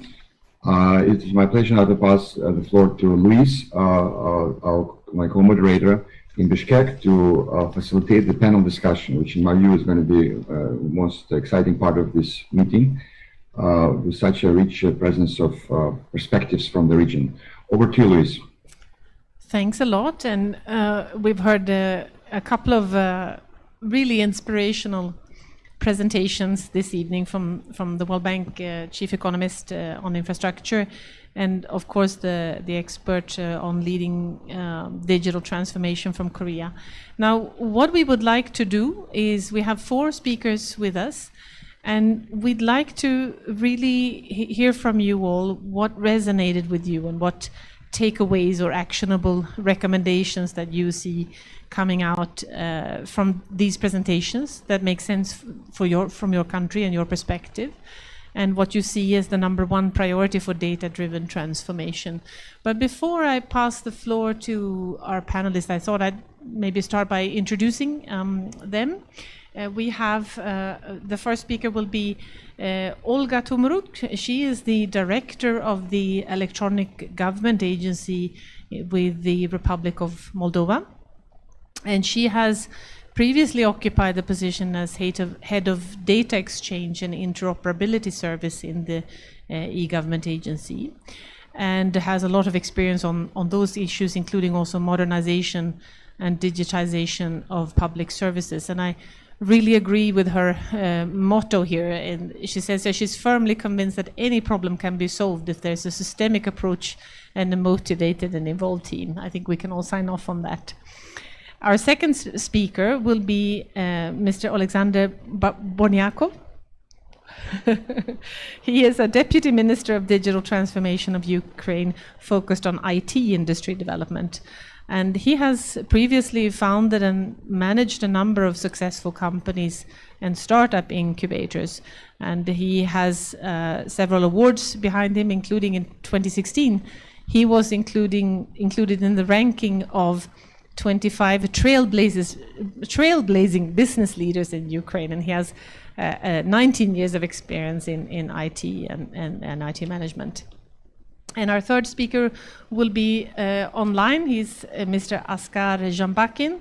It is my pleasure now to pass the floor to Luis, my co-moderator in Bishkek, to facilitate the panel discussion, which in my view is going to be the most exciting part of this meeting, with such a rich presence of perspectives from the region. Over to you, Luis. Thanks a lot, and we've heard a couple of really inspirational presentations this evening from the World Bank chief economist on infrastructure, and of course the expert on leading digital transformation from Korea. Now, what we would like to do is we have 4 speakers with us, and we'd like to really hear from you all what resonated with you and what takeaways or actionable recommendations that you see coming out from these presentations that make sense from your country and your perspective, and what you see as the #1 priority for data-driven transformation. But before I pass the floor to our panelists, I thought I'd maybe start by introducing them. We have the first speaker will be Olga Tomruk. She is the director of the Electronic Government Agency with the Republic of Moldova. And she has previously occupied the position as head of data exchange and interoperability service in the e-government agency, and has a lot of experience on those issues, including also modernization and digitization of public services. And I really agree with her motto here. And she says that she's firmly convinced that any problem can be solved if there's a systemic approach and a motivated and involved team. I think we can all sign off on that. Our second speaker will be Mr. Alexander Boniaco. He is a Deputy Minister of Digital Transformation of Ukraine, focused on IT industry development. And he has previously founded and managed a number of successful companies and startup incubators. And he has several awards behind him, including in 2016. He was included in the ranking of 25 trailblazing business leaders in Ukraine. And he has 19 years of experience in IT and IT management. And our third speaker will be online. He's Mr. Askar Jambakin,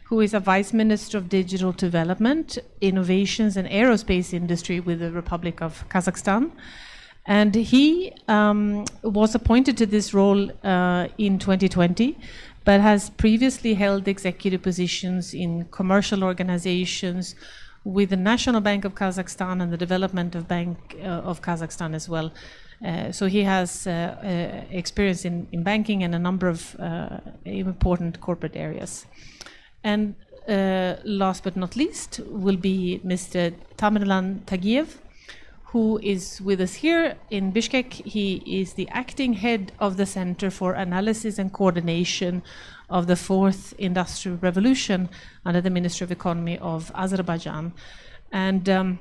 who is a Vice Minister of Digital Development, Innovations and Aerospace Industry with the Republic of Kazakhstan. And he was appointed to this role in 2020, but has previously held executive positions in commercial organizations with the National Bank of Kazakhstan and the Development of Bank of Kazakhstan as well. So he has experience in banking and a number of important corporate areas. And last but not least will be Mr. Tamerlan Tagiev, who is with us here in Bishkek. He is the acting head of the Center for Analysis and Coordination of the Fourth Industrial Revolution under the Ministry of Economy of Azerbaijan. And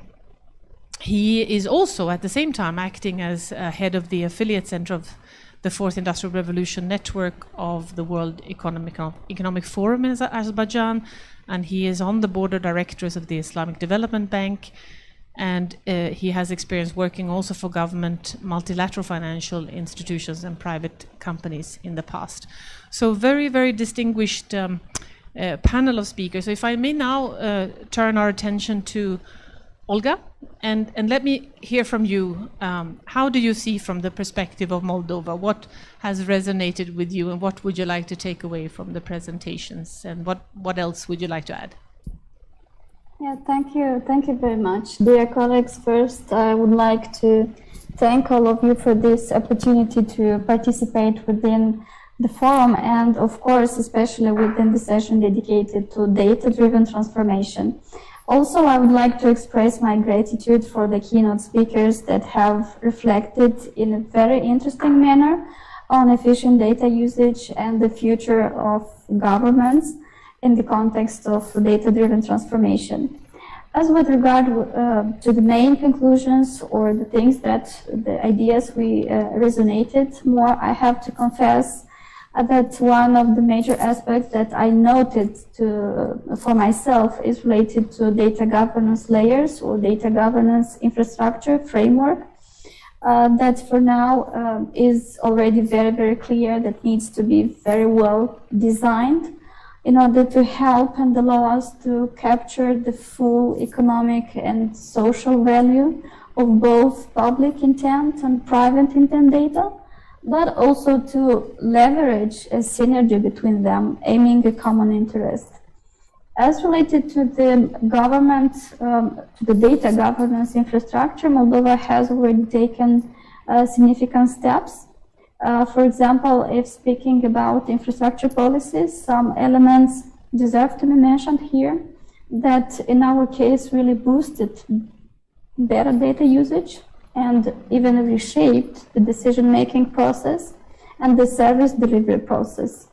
he is also at the same time acting as head of the affiliate center of the Fourth Industrial Revolution network of the World Economic Forum in Azerbaijan, and he is on the board of directors of the Islamic Development Bank, and he has experience working also for government, multilateral financial institutions and private companies in the past. So very, very distinguished panel of speakers. So if I may now turn our attention to Olga, and let me hear from you. How do you see from the perspective of Moldova? What has resonated with you, and what would you like to take away from the presentations? And what else would you like to add? Yeah, thank you. Thank you very much. Dear colleagues, first I would like to thank all of you for this opportunity to participate within the forum, and of course, especially within the session dedicated to data-driven transformation. Also, I would like to express my gratitude for the keynote speakers that have reflected in a very interesting manner on efficient data usage and the future of governments in the context of data-driven transformation. As with regard to the main conclusions or the things that the ideas we resonated more, I have to confess that one of the major aspects that I noted for myself is related to data governance layers or data governance infrastructure framework that for now is already very, very clear, that needs to be very well designed in order to help and allow us to capture the full economic and social value of both public intent and private intent data, but also to leverage a synergy between them, aiming a common interest. As related to the government, to the data governance infrastructure, Moldova has already taken significant steps. For example, if speaking about infrastructure policies, some elements deserve to be mentioned here that in our case really boosted better data usage and even reshaped the decision-making process and the service delivery process.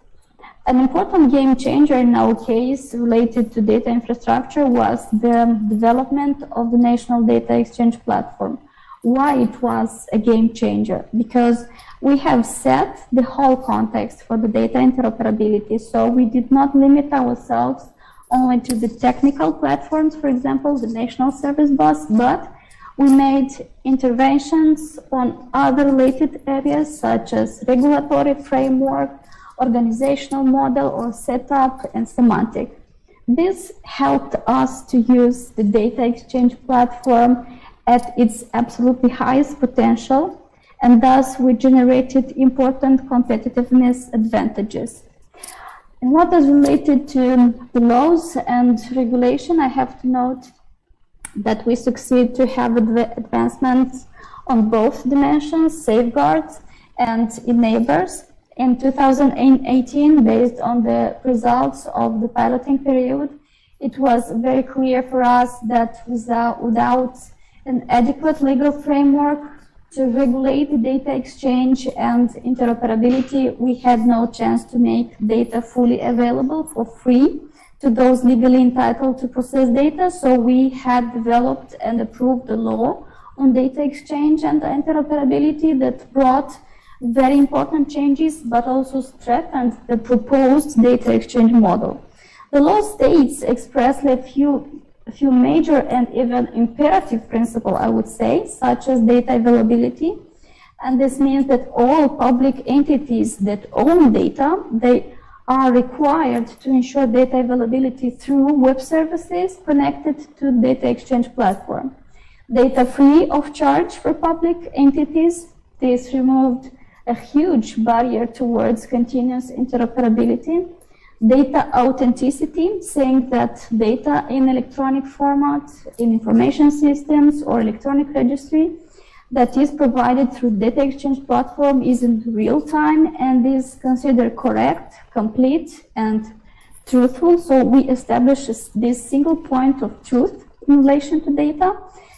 An important game changer in our case related to data infrastructure was the development of the National Data Exchange Platform. Why it was a game changer? Because we have set the whole context for the data interoperability, so we did not limit ourselves only to the technical platforms, for example, the National Service Bus, but we made interventions on other related areas such as regulatory framework, organizational model or setup, and semantic. This helped us to use the data exchange platform at its absolutely highest potential, and thus we generated important competitiveness advantages. And what is related to the laws and regulation, I have to note that we succeed to have advancements on both dimensions, safeguards and enablers. In 2018, based on the results of the piloting period, it was very clear for us that without an adequate legal framework to regulate the data exchange and interoperability, we had no chance to make data fully available for free to those legally entitled to process data. So we had developed and approved a law on data exchange and interoperability that brought very important changes, but also strengthened the proposed data exchange model. The law states expressly a few major and even imperative principles, I would say, such as data availability. And this means that all public entities that own data, they are required to ensure data availability through web services connected to data exchange platform. Data free of charge for public entities. This removed a huge barrier towards continuous interoperability. Data authenticity, saying that data in electronic format, in information systems or electronic registry that is provided through data exchange platform is in real time and is considered correct, complete and truthful. So we establish this single point of truth in relation to data.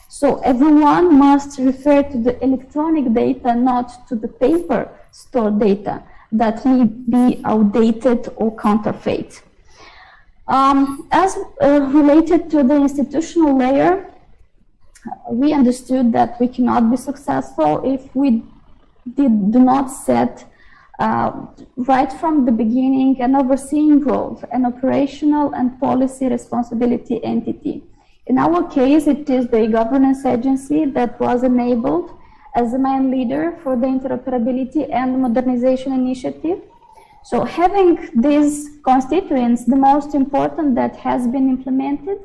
So everyone must refer to the electronic data, not to the paper stored data that may be outdated or counterfeit. As related to the institutional layer, we understood that we cannot be successful if we do not set right from the beginning an overseeing role, an operational and policy responsibility entity. In our case, it is the governance agency that was enabled as the main leader for the interoperability and modernization initiative. So having these constituents, the most important that has been implemented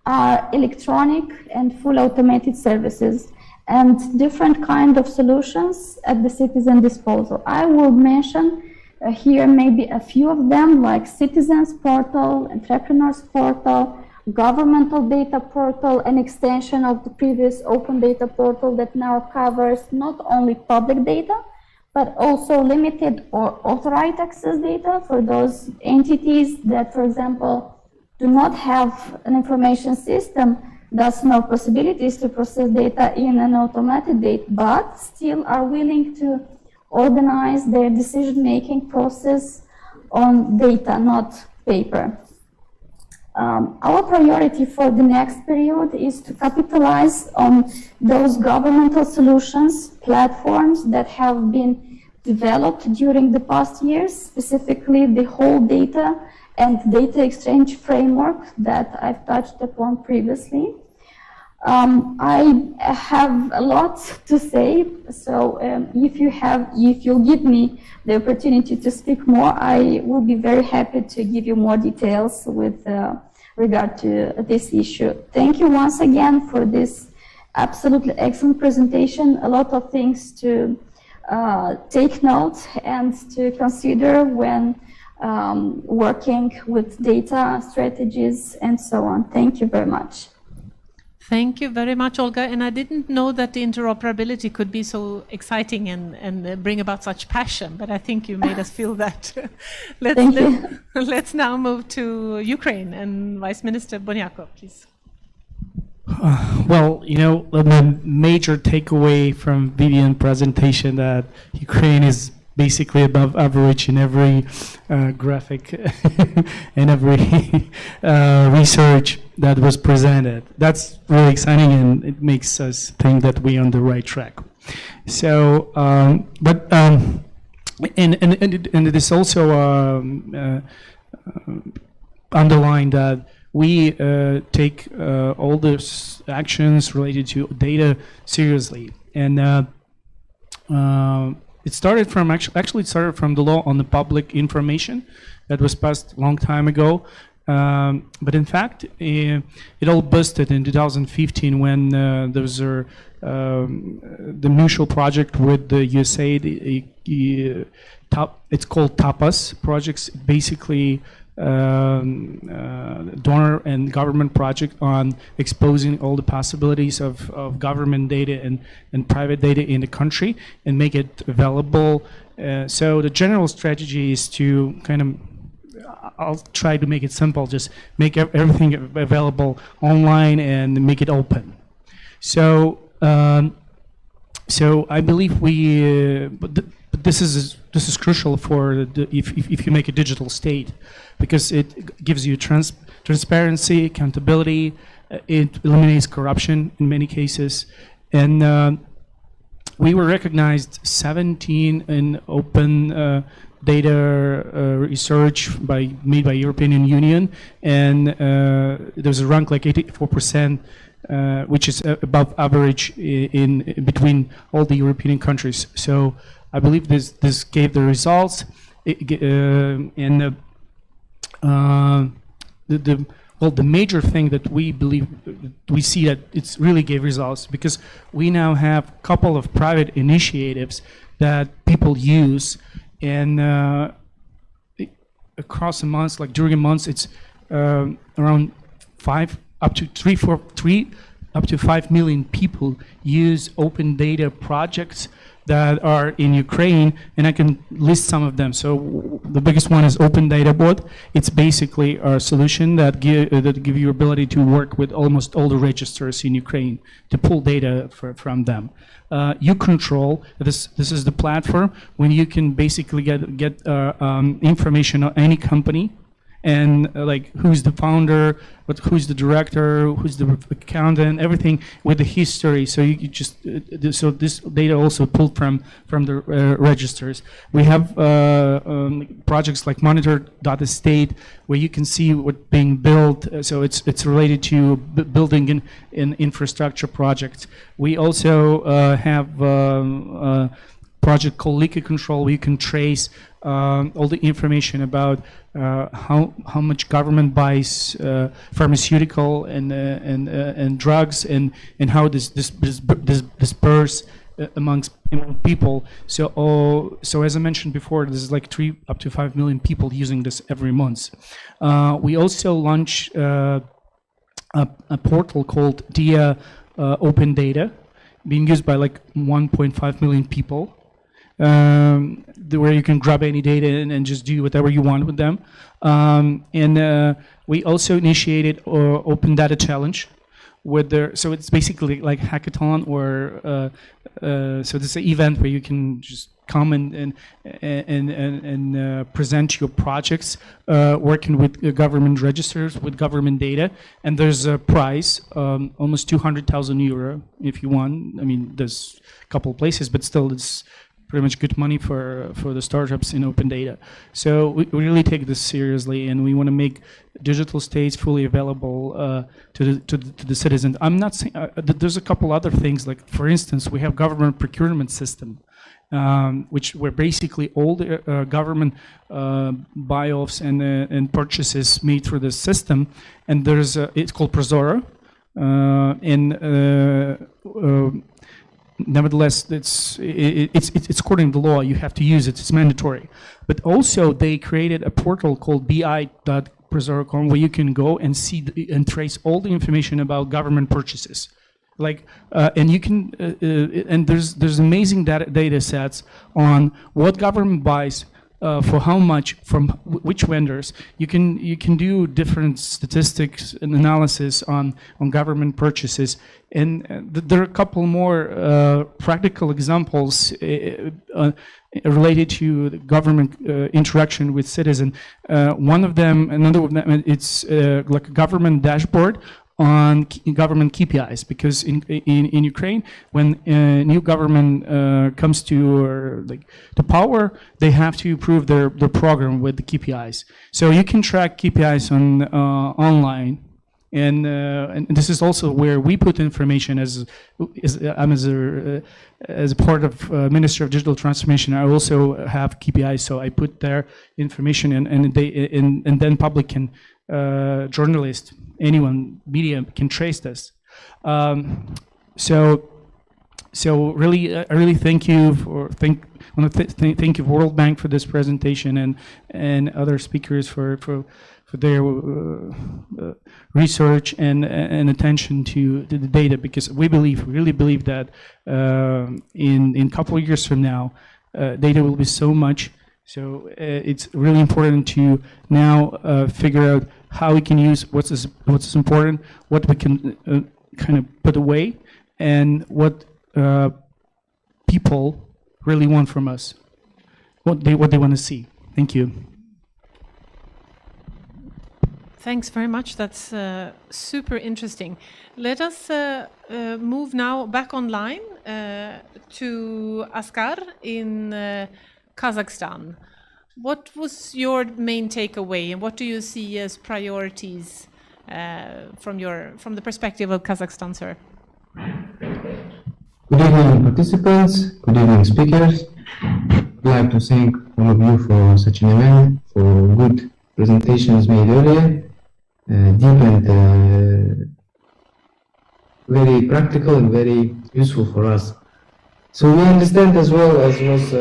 are electronic and full automated services and different kind of solutions at the citizen disposal. I will mention here maybe a few of them, like Citizens Portal, Entrepreneurs Portal, Governmental Data Portal, an extension of the previous Open Data Portal that now covers not only public data, but also limited or authorized access data for those entities that, for example, do not have an information system, thus no possibilities to process data in an automated date, but still are willing to organize their decision-making process on data, not paper. Our priority for the next period is to capitalize on those governmental solutions, platforms that have been developed during the past years, specifically the whole data and data exchange framework that I've touched upon previously. I have a lot to say, so if you'll give me the opportunity to speak more, I will be very happy to give you more details with regard to this issue. Thank you once again for this absolutely excellent presentation. A lot of things to take note and to consider when working with data strategies and so on. Thank you very much. Thank you very much, Olga. And I didn't know that the interoperability could be so exciting and bring about such passion, but I think you made us feel that. Let's now move to Ukraine and Vice Minister Boniaco, please. Well, you know, the major takeaway from Vivian's presentation that Ukraine is basically above average in every graphic and every research that was presented. That's really exciting, and it makes us think that we're on the right track. So, and it is also underlined that we take all these actions related to data seriously, and it started from actually it started from the law on the public information that was passed a long time ago. But in fact, it all busted in 2015 when there was the mutual project with the USA. It's called TAPAS projects, basically donor and government project on exposing all the possibilities of government data and private data in the country and make it available. So the general strategy is to kind of, I'll try to make it simple, just make everything available online and make it open. So so I believe but this is crucial for if you make a digital state, because it gives you transparency, accountability, it eliminates corruption in many cases, and we were recognized 17 in open data research made by European Union, and there's a rank like 84%. Which is above average in between all the European countries. So I believe this gave the results, and the major thing that we see that it's really gave results, because we now have a couple of private initiatives that people use, and across the months, like during a month, it's around 5 million people use open data projects that are in Ukraine, and I can list some of them. So the biggest one is Open Data Board. It's basically a solution that give you ability to work with almost all the registers in Ukraine to pull data from them. You Control, this is the platform when you can basically get information on any company, and like who's the founder, who's the director, who's the accountant, everything with the history. So you just so this data also pulled from the registers. We have projects like Monitor.Estate, where you can see what's being built. So it's related to building in infrastructure projects. We also have project called Liquor Control, where you can trace all the information about how much government buys pharmaceutical and drugs, and how this disperse amongst people. So as I mentioned before, there's like 3 up to 5 million people using this every month. We also launch a portal called DIA Open Data, being used by like 1.5 million people. Where you can grab any data and just do whatever you want with them. And we also initiated Open Data Challenge, so it's basically like hackathon, or so this is an event where you can just come and present your projects, working with government registers, with government data, and there's a prize, almost 200,000 euro if you want. I mean, there's a couple of places, but still it's pretty much good money for the startups in open data. So we really take this seriously, and we want to make digital states fully available to the citizens. I'm not saying there's a couple other things, like for instance, we have government procurement system, where basically all the government buy-offs and purchases made through this system, and it's called Prozora, and nevertheless, it's according to the law. You have to use it. It's mandatory. But also, they created a portal called bi.preserve.com where you can go and see and trace all the information about government purchases. And you can and there's amazing data sets on what government buys. For how much from which vendors. You can do different statistics and analysis on government purchases, and there are a couple more practical examples related to the government interaction with citizen. Another of them, it's like a government dashboard on government KPIs, because in Ukraine, when a new government comes to power, they have to approve their program with the KPIs. So you can track KPIs on online, and this is also where we put information as a part of Ministry of Digital Transformation. I also have KPIs, so I put their information in, and then public can. Journalist, anyone, media can trace this. So really, I really thank you thank you World Bank for this presentation, and other speakers for their research and attention to the data, because we really believe that in a couple of years from now, data will be so much. So it's really important to now figure out how we can use what's important, what we can kind of put away, and what people really want from us, what they want to see. Thank you. Thanks very much. That's super interesting. Let us move now back online to Askar in Kazakhstan. What was your main takeaway, and what do you see as priorities from the perspective of Kazakhstan, sir? Good evening, participants. Good evening, speakers. I'd like to thank all of you for such an event, for good presentations made earlier, deep and very practical and very useful for us. So we understand, as well as was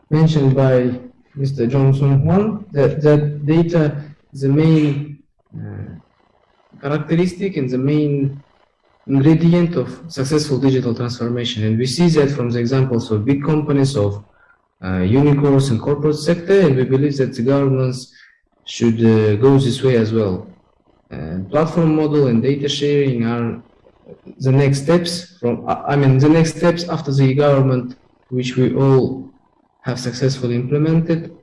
mentioned by Mr. Johnson Juan, that data is the main characteristic and the main ingredient of successful digital transformation. And we see that from the examples of big companies, of unicorns and corporate sector, and we believe that the governments should go this way as well. Platform model and data sharing are the next steps the next steps after the government, which we all have successfully implemented.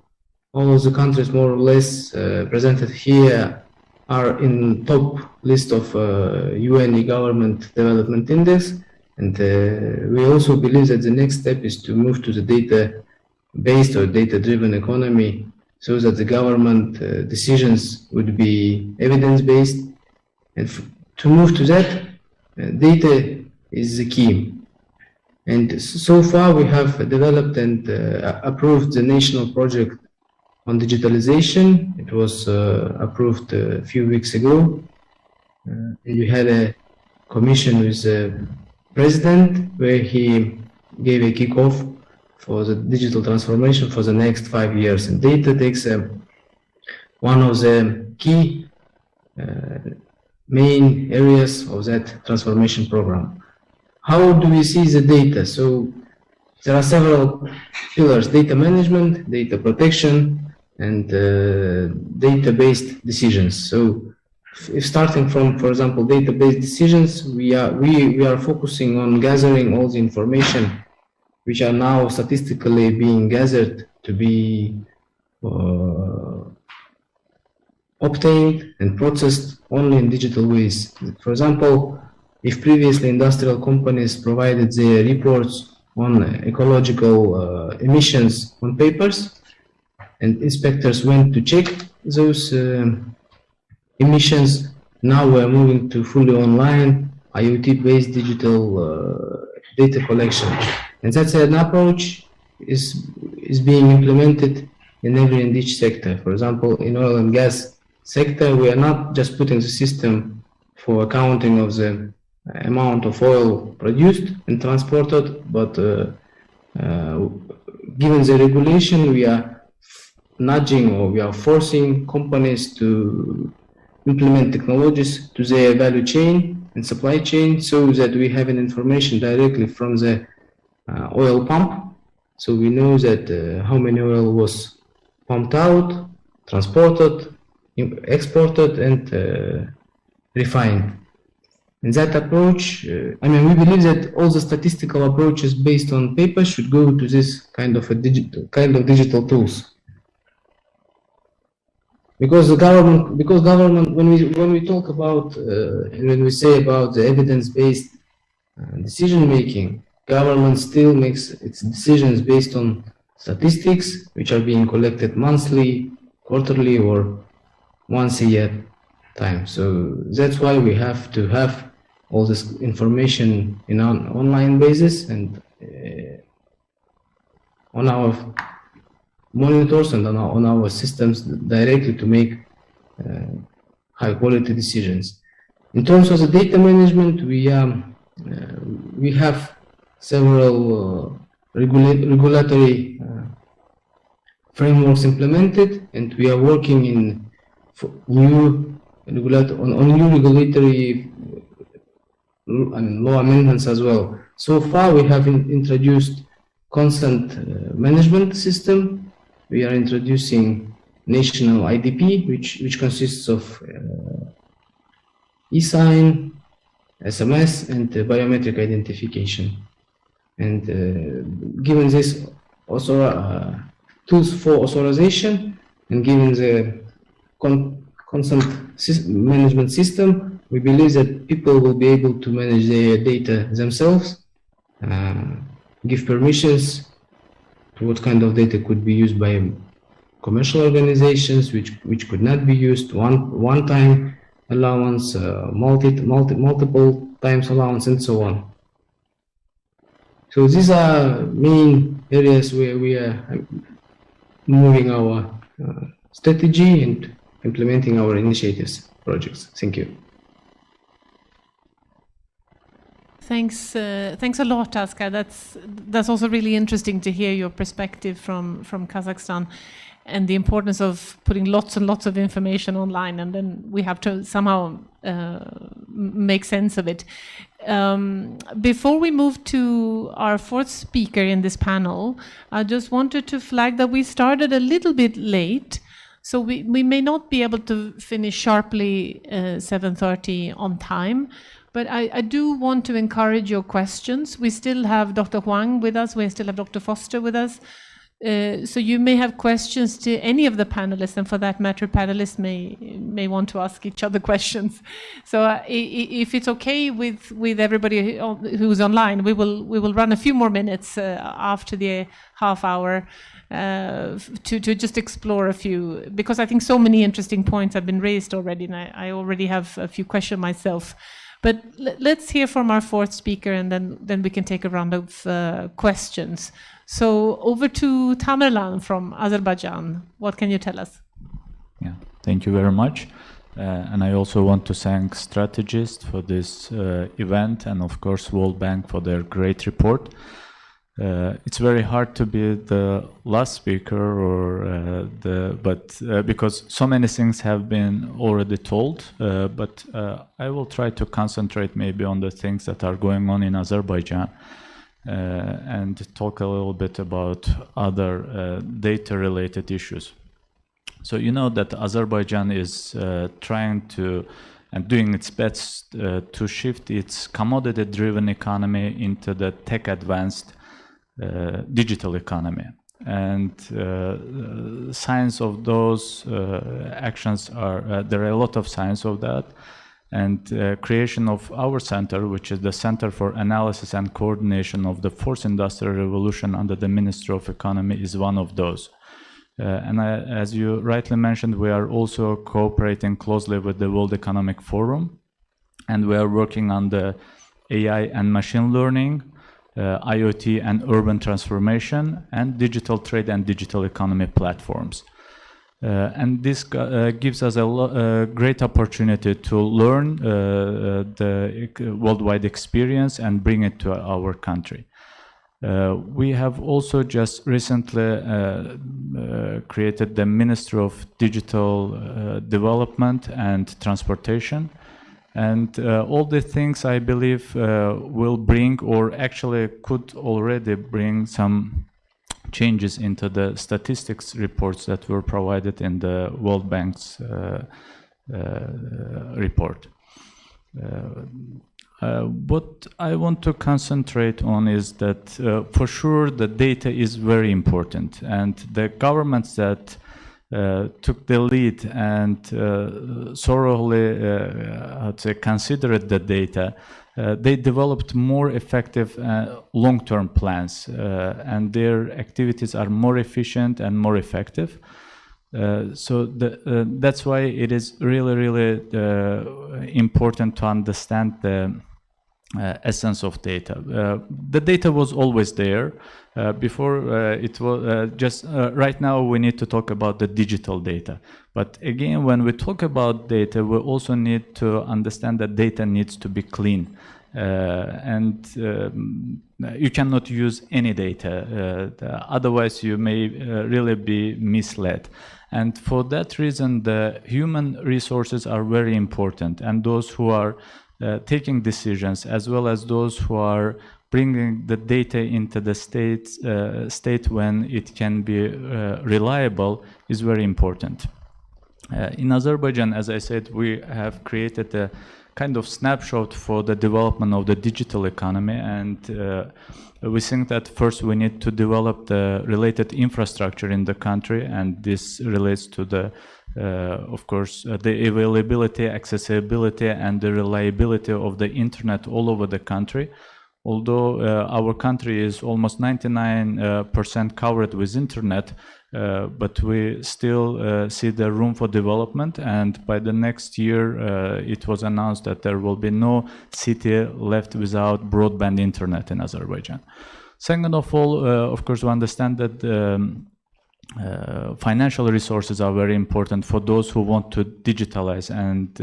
All of the countries more or less presented here are in top list of UN e-Government Development Index, and we also believe that the next step is to move to the data-based or data-driven economy, so that the government decisions would be evidence-based. And to move to that, data is the key. And so far we have developed and approved the national project on digitalization. It was approved a few weeks ago. And we had a commission with the president where he gave a kickoff for the digital transformation for the next 5 years. And data takes one of the key main areas of that transformation program. How do we see the data? So there are several pillars: data management, data protection, and data-based decisions. So if starting from, for example, data-based decisions, we are focusing on gathering all the information which are now statistically being gathered to be obtained and processed only in digital ways. For example, if previously industrial companies provided their reports on ecological emissions on papers, and inspectors went to check those emissions, now we're moving to fully online, IoT-based digital data collection. And that's an approach is being implemented in every and each sector. For example, in oil and gas sector, we are not just putting the system for accounting of the amount of oil produced and transported, but given the regulation, we are nudging or we are forcing companies to implement technologies to their value chain and supply chain so that we have an information directly from the oil pump. So we know that how many oil was pumped out, transported, exported, and refined. And that approach, I mean, we believe that all the statistical approaches based on paper should go to this kind of digital tools. Because the government, when we talk about and when we say about the evidence-based decision making, government still makes its decisions based on statistics which are being collected monthly, quarterly, or once a year time. So that's why we have to have all this information in an online basis and on our monitors and on our systems directly to make high quality decisions. In terms of the data management, we have several regulatory frameworks implemented, and we are working in new regulatory and law amendments as well. So far, we have introduced consent management system. We are introducing national IDP, which consists of e-sign, SMS, and biometric identification. And given this also tools for authorization, and given the consent management system, we believe that people will be able to manage their data themselves, give permissions to what kind of data could be used by commercial organizations, which could not be used, one-time allowance, multiple times allowance, and so on. So these are main areas where we are moving our strategy and implementing our initiatives, projects. Thank you. Thanks a lot, Askar. That's also really interesting to hear your perspective from Kazakhstan and the importance of putting lots and lots of information online, and then we have to somehow make sense of it. Before we move to our fourth speaker in this panel, I just wanted to flag that we started a little bit late, so we may not be able to finish sharply 7:30 on time. But I do want to encourage your questions. We still have Dr. Huang with us. We still have Dr. Foster with us. So you may have questions to any of the panelists, and for that matter, panelists may want to ask each other questions. So if it's okay with everybody who's online, we will run a few more minutes after the half hour to just explore a few, because I think so many interesting points have been raised already, and I already have a few questions myself. But let's hear from our fourth speaker, and then we can take a round of questions. So over to Tamerlan from Azerbaijan. What can you tell us? Yeah, thank you very much. And I also want to thank strategists for this event, and of course World Bank for their great report. It's very hard to be the last speaker, or because so many things have been already told. But I will try to concentrate maybe on the things that are going on in Azerbaijan and talk a little bit about other data-related issues. So you know that Azerbaijan is trying to and doing its best to shift its commodity-driven economy into the tech-advanced digital economy, and signs of those actions are there are a lot of signs of that, and creation of our center, which is the Center for Analysis and Coordination of the Fourth Industrial Revolution under the Ministry of Economy, is one of those. And as you rightly mentioned, we are also cooperating closely with the World Economic Forum, and we are working on the AI and machine learning, IoT and urban transformation, and digital trade and digital economy platforms. And this gives us a great opportunity to learn the worldwide experience and bring it to our country. We have also just recently created the Ministry of Digital Development and Transportation. And all the things I believe will bring, or actually could already bring, some changes into the statistics reports that were provided in the World Bank's report. What I want to concentrate on is that for sure the data is very important, and the governments that took the lead and thoroughly considered the data, they developed more effective long-term plans, and their activities are more efficient and more effective. So that's why it is really, really important to understand the essence of data. The data was always there before. It was just right now we need to talk about the digital data. But again, when we talk about data, we also need to understand that data needs to be clean. And you cannot use any data, otherwise you may really be misled. And for that reason, the human resources are very important, and those who are taking decisions, as well as those who are bringing the data into the state when it can be reliable, is very important. In Azerbaijan, as I said, we have created a kind of snapshot for the development of the digital economy, and we think that first we need to develop the related infrastructure in the country, and this relates to the of course the availability, accessibility, and the reliability of the internet all over the country. Although our country is almost 99% covered with internet, but we still see the room for development, and by the next year it was announced that there will be no city left without broadband internet in Azerbaijan. Second of all, of course, we understand that financial resources are very important for those who want to digitalize, and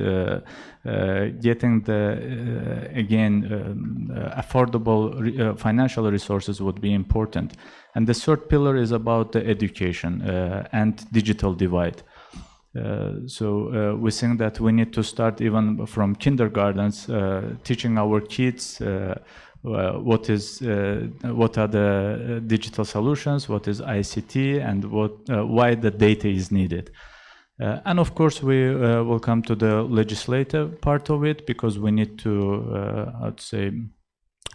getting the affordable financial resources would be important. And the third pillar is about the education and digital divide. So we think that we need to start even from kindergartens, teaching our kids what are the digital solutions, what is ICT, and why the data is needed. And of course, we will come to the legislative part of it, because we need to, I'd say,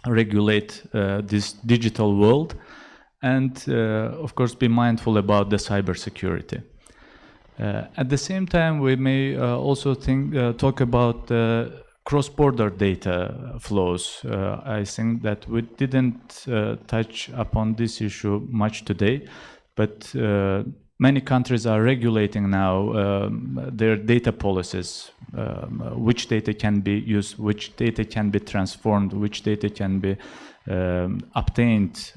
regulate this digital world, and of course, be mindful about the cybersecurity. At the same time, we may also talk about cross-border data flows. I think that we didn't touch upon this issue much today, but many countries are regulating now their data policies, which data can be used, which data can be transformed, which data can be obtained,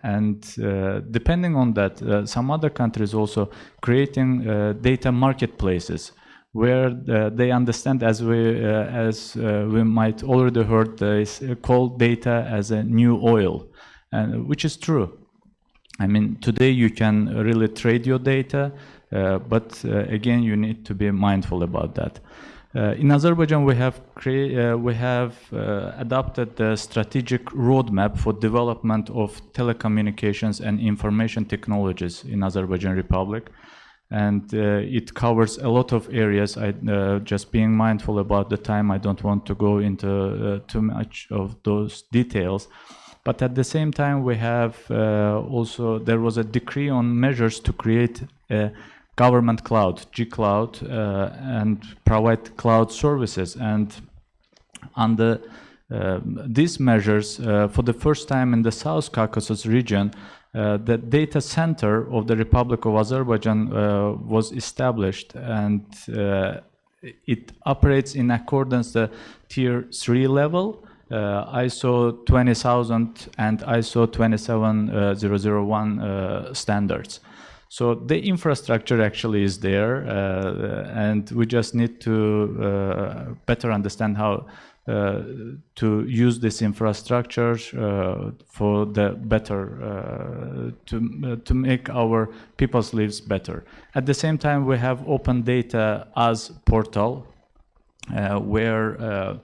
and depending on that, some other countries also creating data marketplaces, where they understand, as we might already heard, they call data as a new oil, and which is true. I mean, today you can really trade your data, but again, you need to be mindful about that. In Azerbaijan, we have adopted the strategic roadmap for development of telecommunications and information technologies in Azerbaijan Republic. And it covers a lot of areas. Just being mindful about the time, I don't want to go into too much of those details. But at the same time, we have also, there was a decree on measures to create a government cloud, G-Cloud, and provide cloud services. And under these measures, for the first time in the South Caucasus region, the data center of the Republic of Azerbaijan was established, and it operates in accordance the Tier 3 level, ISO 20000 and ISO 27001 standards. So the infrastructure actually is there, and we just need to better understand how to use this infrastructure for the better, to make our people's lives better. At the same time, we have open data as portal, where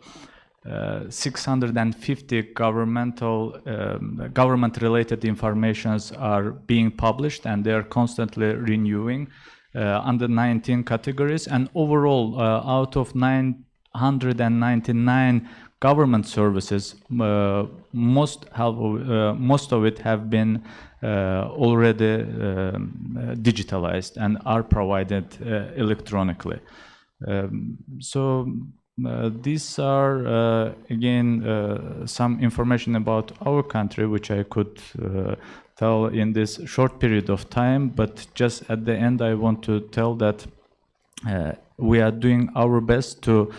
650 government-related informations are being published, and they are constantly renewing under 19 categories. And overall, out of 999 government services, most of it have been already digitalized and are provided electronically. These are, again, some information about our country, which I could tell in this short period of time, but just at the end I want to tell that we are doing our best to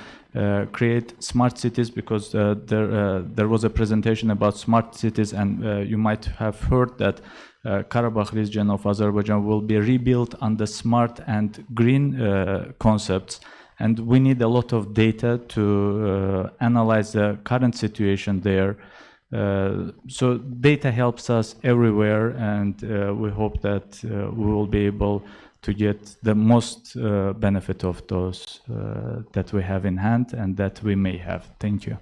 create smart cities, because there was a presentation about smart cities, and you might have heard that Karabakh region of Azerbaijan will be rebuilt on the smart and green concepts. And we need a lot of data to analyze the current situation there. So data helps us everywhere, and we hope that we will be able to get the most benefit of those that we have in hand and that we may have. Thank you.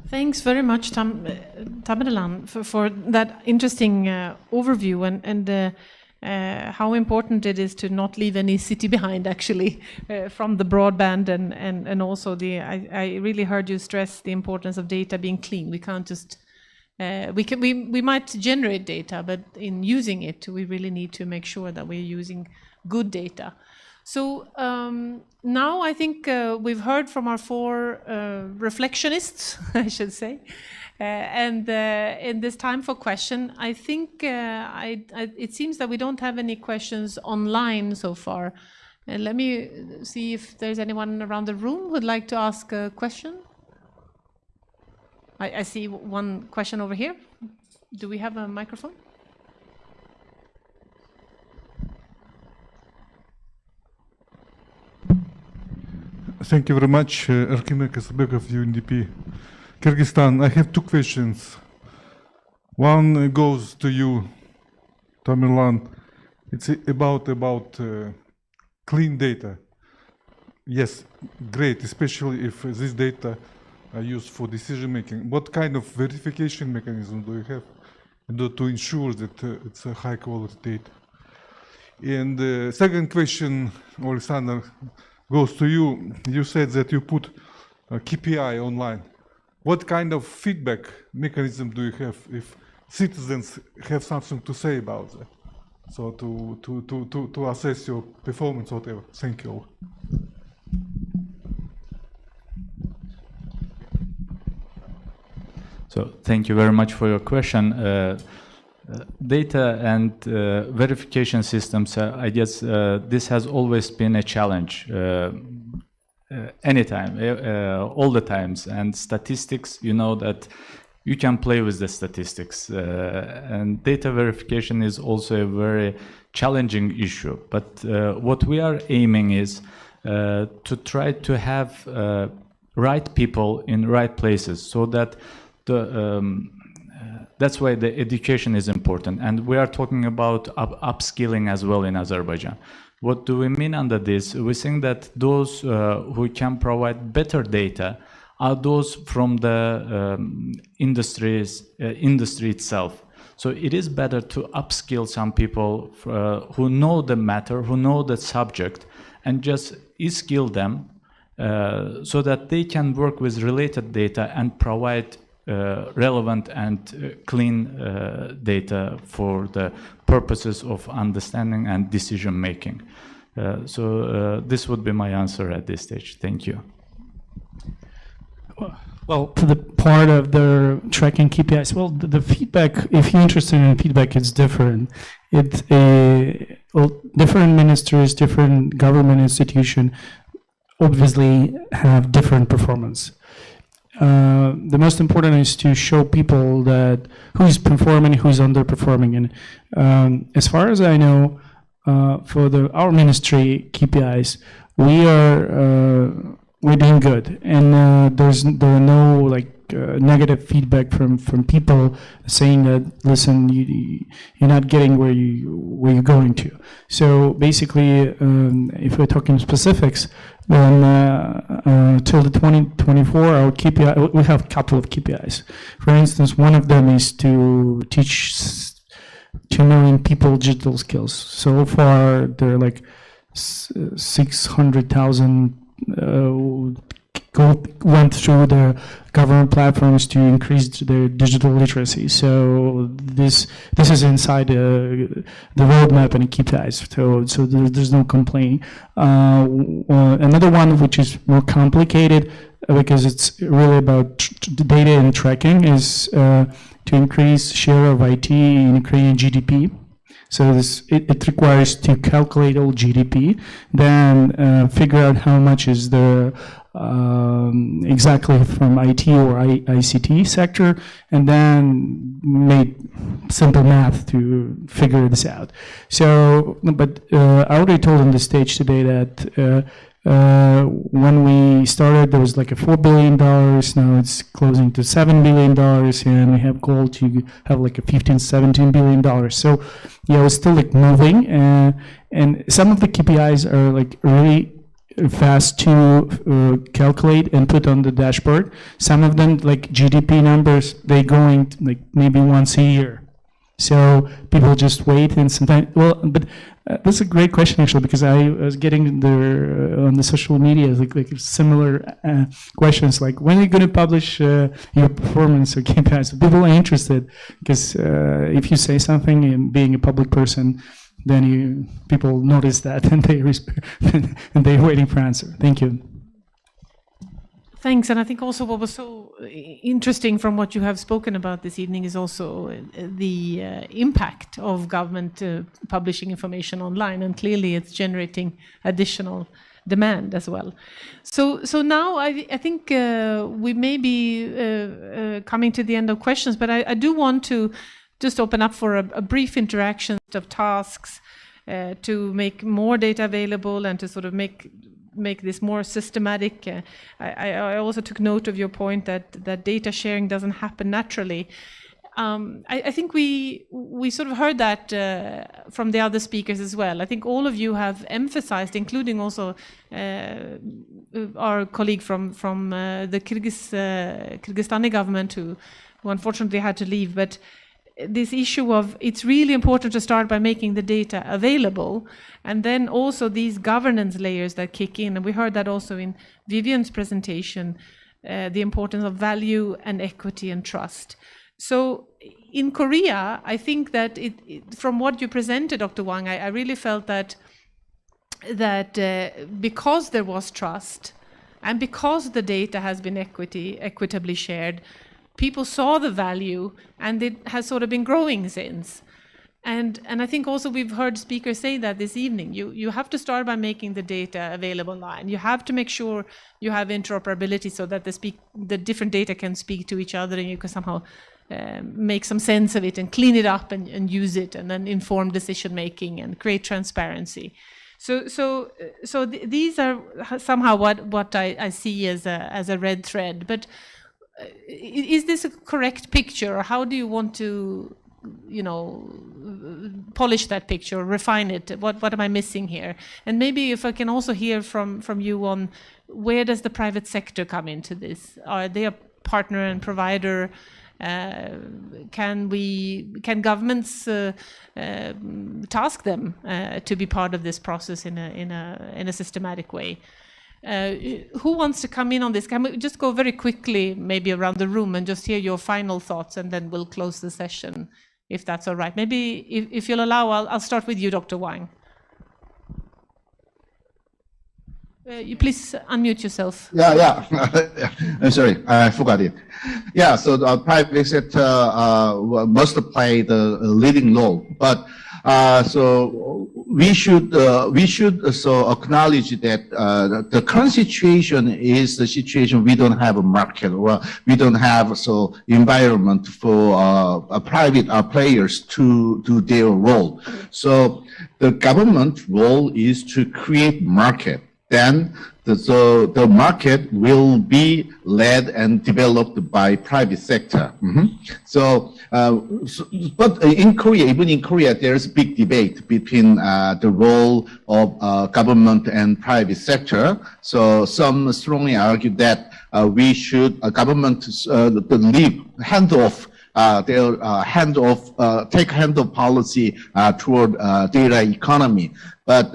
Thanks very much, Tamerlan, for that interesting overview and how important it is to not leave any city behind, actually, from the broadband and also I really heard you stress the importance of data being clean. We can't just we might generate data, but in using it, we really need to make sure that we're using good data. So now I think we've heard from our four reflectionists, I should say. And in this time for question, I think it seems that we don't have any questions online so far. Let me see if there's anyone around the room who would like to ask a question. I see one question over here. Do we have a microphone? Thank you very much, Erkin Kasabek of UNDP. Kyrgyzstan, I have two questions. One goes to you, Tamerlan. It's about clean data. Yes, great, especially if this data are used for decision making. What kind of verification mechanism do you have in order to ensure that it's a high quality data? And the second question, Alexander, goes to you. You said that you put a KPI online. What kind of feedback mechanism do you have if citizens have something to say about that? So to assess your performance, whatever. Thank you all. So thank you very much for your question. Data and verification systems, I guess this has always been a challenge. Anytime, all the times. And statistics, you know that you can play with the statistics. And data verification is also a very challenging issue. But what we are aiming is to try to have right people in right places, so that that's why the education is important. And we are talking about upskilling as well in Azerbaijan. What do we mean under this? We think that those who can provide better data are those from the industry itself. So it is better to upskill some people who know the matter, who know the subject, and just skill them so that they can work with related data and provide relevant and clean data for the purposes of understanding and decision making. So this would be my answer at this stage. Thank you. Well, for the part of the tracking KPIs, well, the feedback, if you're interested in feedback, it's different. It's different ministers, different government institutions obviously have different performance. the most important is to show people that who's performing, who's underperforming. And as far as I know, for our ministry KPIs, we're doing good, and there are no like negative feedback from people saying that, listen, you're not getting where you're going to. So basically, if we're talking specifics, then till the 2024, our KPI, we have a couple of KPIs. For instance, one of them is to teach 2 million people digital skills. So far, there are like 600,000 went through the government platforms to increase their digital literacy. So this is inside the roadmap and KPIs. So there's no complaint. Another one which is more complicated because it's really about data and tracking is to increase share of IT in Ukrainian GDP. So it requires to calculate all GDP, then figure out how much is the exactly from IT or ICT sector, and then make simple math to figure this out. So, but I already told on the stage today that when we started, there was like a $4 billion. Now it's closing to $7 billion, and we have goal to have like a $15-17 billion. So, yeah, we're still like moving, and some of the KPIs are like really fast to calculate and put on the dashboard. Some of them, like GDP numbers, they going like maybe once a year. So people just wait, and sometimes, but that's a great question actually, because I was getting on the social media like similar questions like, when are you going to publish your performance or KPIs? So people are interested because if you say something and being a public person, then people notice that and they're waiting for answer. Thank you. Thanks, and I think also what was so interesting from what you have spoken about this evening is also the impact of government publishing information online, and clearly it's generating additional demand as well. So now I think we may be coming to the end of questions, but I do want to just open up for a brief interaction of tasks to make more data available and to sort of make this more systematic. I also took note of your point that data sharing doesn't happen naturally. I think we sort of heard that from the other speakers as well. I think all of you have emphasized, including also our colleague from the Kyrgyzstani government who unfortunately had to leave, but this issue of it's really important to start by making the data available, and then also these governance layers that kick in. And we heard that also in Vivian's presentation, the importance of value and equity and trust. So in Korea, I think that from what you presented, Dr. Wang, I really felt that because there was trust and because the data has been equitably shared, people saw the value, and it has sort of been growing since. And I think also we've heard speakers say that this evening. You have to start by making the data available online. You have to make sure you have interoperability so that the different data can speak to each other, and you can somehow make some sense of it and clean it up and use it, and then inform decision making and create transparency. So these are somehow what I see as a red thread. But is this a correct picture, or how do you want to, polish that picture, refine it? What am I missing here? And maybe if I can also hear from you on where does the private sector come into this? Are they a partner and provider? Can governments task them to be part of this process in a systematic way? Who wants to come in on this? Can we just go very quickly, maybe around the room, and just hear your final thoughts, and then we'll close the session, if that's all right. Maybe if you'll allow, I'll start with you, Dr. Wang. You please unmute yourself. Yeah. I'm sorry, I forgot it. Yeah, so the private sector must play the leading role, but so we should so acknowledge that the current situation is the situation we don't have a market, or we don't have so environment for private players to do their role. So the government role is to create market. Then the market will be led and developed by private sector. But in Korea, even in Korea, there's a big debate between the role of government and private sector. So some strongly argue that we should government leave handoff. Take handoff policy toward data economy, but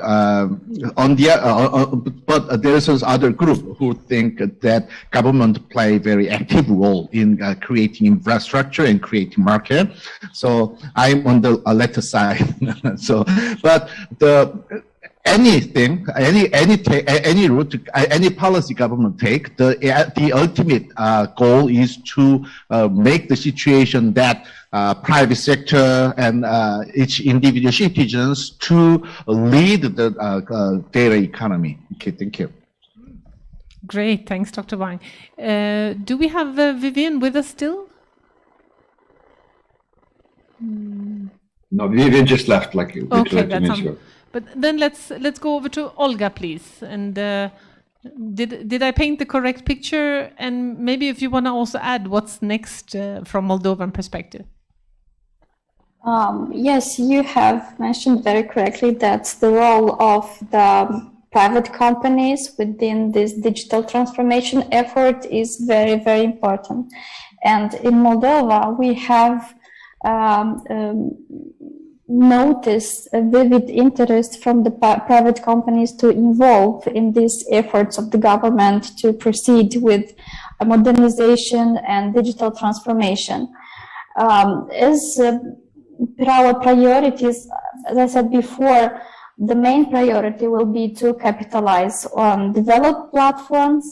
but there's this other group who think that government play a very active role in creating infrastructure and creating market. So I'm on the latter side. So, but anything, any route, any policy government take, the ultimate goal is to make the situation that private sector and each individual citizens to lead the data economy. Okay, thank you. Great, thanks, Dr. Wang. Do we have Vivian with us still? No, Vivian just left like okay, that's but then let's go over to Olga, please. And did I paint the correct picture? And maybe if you want to also add what's next from Moldovan perspective. Yes, you have mentioned very correctly that the role of the private companies within this digital transformation effort is very, very important. And in Moldova, we have noticed a vivid interest from the private companies to involve in these efforts of the government to proceed with modernization and digital transformation. As per our priorities, as I said before, the main priority will be to capitalize on developed platforms,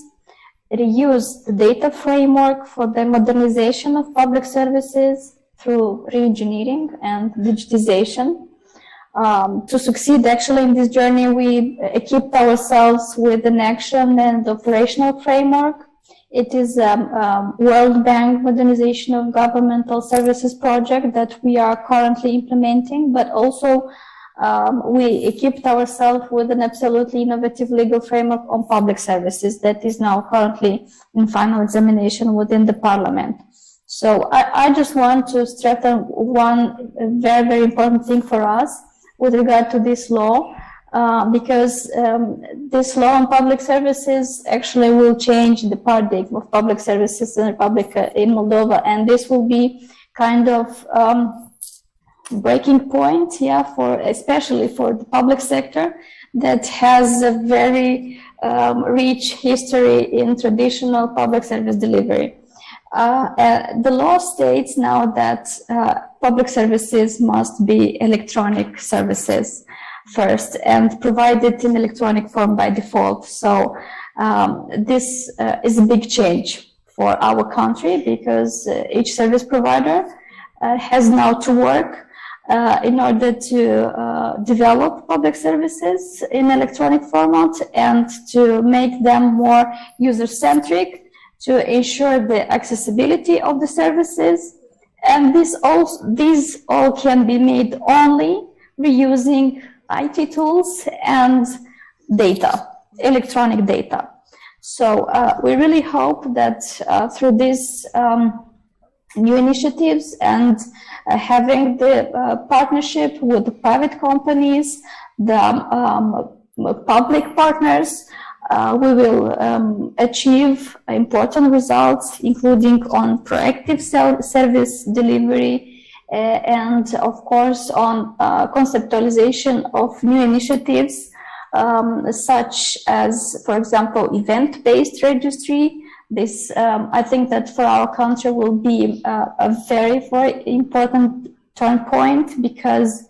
reuse the data framework for the modernization of public services through re-engineering and digitization. To succeed actually in this journey, we equipped ourselves with an action and operational framework. It is a World Bank Modernization of Governmental Services project that we are currently implementing, but also we equipped ourselves with an absolutely innovative legal framework on public services that is now currently in final examination within the Parliament. So I just want to strengthen one very, very important thing for us with regard to this law, because this law on public services actually will change the paradigm of public services in Republic in Moldova, and this will be kind of breaking point, for especially for the public sector that has a very rich history in traditional public service delivery. The law states now that public services must be electronic services first and provided in electronic form by default. So this is a big change for our country because each service provider has now to work in order to develop public services in electronic format and to make them more user-centric, to ensure the accessibility of the services. And these all can be made only reusing IT tools and data, electronic data. So we really hope that through these new initiatives and having the partnership with the private companies, the public partners, we will achieve important results, including on proactive service delivery and, of course, on conceptualization of new initiatives, such as, for example, event-based registry. This, I think that for our country will be a very, very important turn point because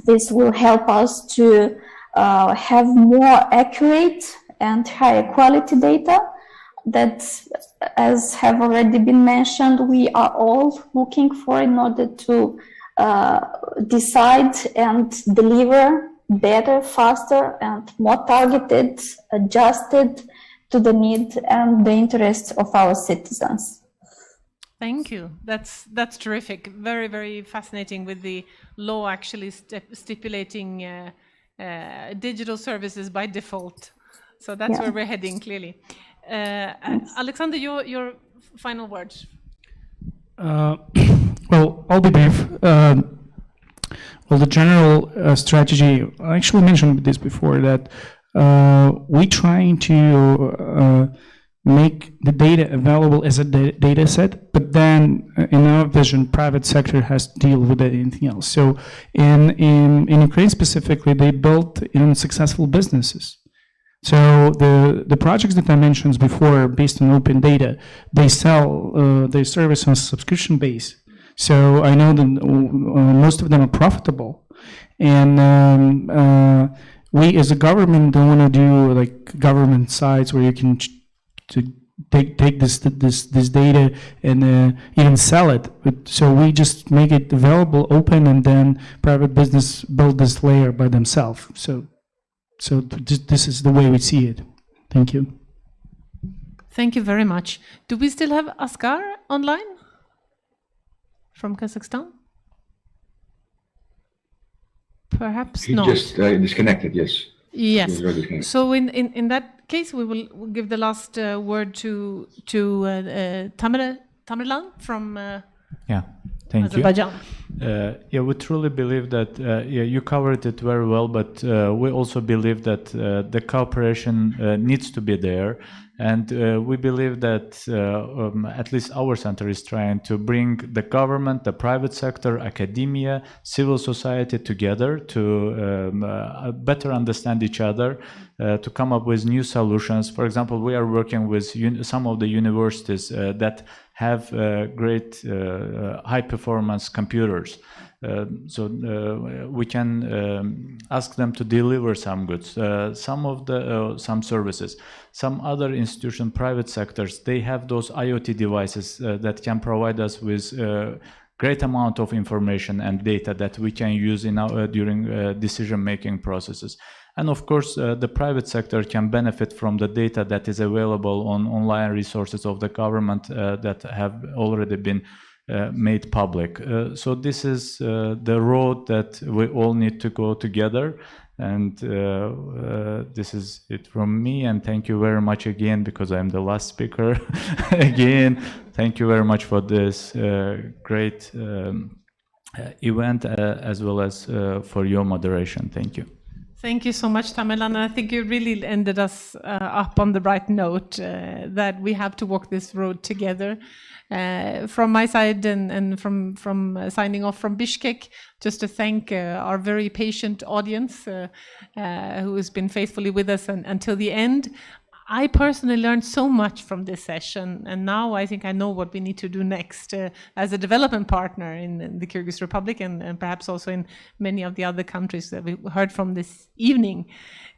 this will help us to have more accurate and higher quality data that, as have already been mentioned, we are all looking for in order to decide and deliver better, faster, and more targeted, adjusted to the need and the interests of our citizens. Thank you. That's terrific. Very, very fascinating with the law actually stipulating digital services by default. So that's where we're heading clearly. Alexander, your final words. Well, I'll be brief. Well, the general strategy, I actually mentioned this before, that we're trying to make the data available as a data set, but then in our vision, private sector has to deal with anything else. So in Ukraine specifically, they built successful businesses. So the projects that I mentioned before, based on open data, they sell their service on a subscription base. So I know that most of them are profitable, and we as a government don't want to do like government sites where you can take this data and even sell it. So we just make it available, open, and then private business build this layer by themselves. So this is the way we see it. Thank you. Thank you very much. Do we still have Asghar online from Kazakhstan? Perhaps not. He just disconnected, yes. Yes. So in that case, we'll give the last word to Tamerlan from Thank Azerbaijan. We truly believe that you covered it very well, but we also believe that the cooperation needs to be there, and we believe that at least our center is trying to bring the government, the private sector, academia, civil society together to better understand each other, to come up with new solutions. For example, we are working with some of the universities that have great high-performance computers. So we can ask them to deliver some goods, some services. Some other institutions, private sectors, they have those IoT devices that can provide us with great amount of information and data that we can use in our, during decision-making processes. And of course, the private sector can benefit from the data that is available on online resources of the government that have already been made public. So this is the road that we all need to go together. And this is it from me. And thank you very much again, because I'm the last speaker. Again, thank you very much for this great event, as well as for your moderation. Thank you. Thank you so much, Tamerlan. I think you really ended us up on the right note, that we have to walk this road together. From my side and from signing off from Bishkek, just to thank our very patient audience who has been faithfully with us until the end. I personally learned so much from this session, and now I think I know what we need to do next as a development partner in the Kyrgyz Republic and perhaps also in many of the other countries that we heard from this evening.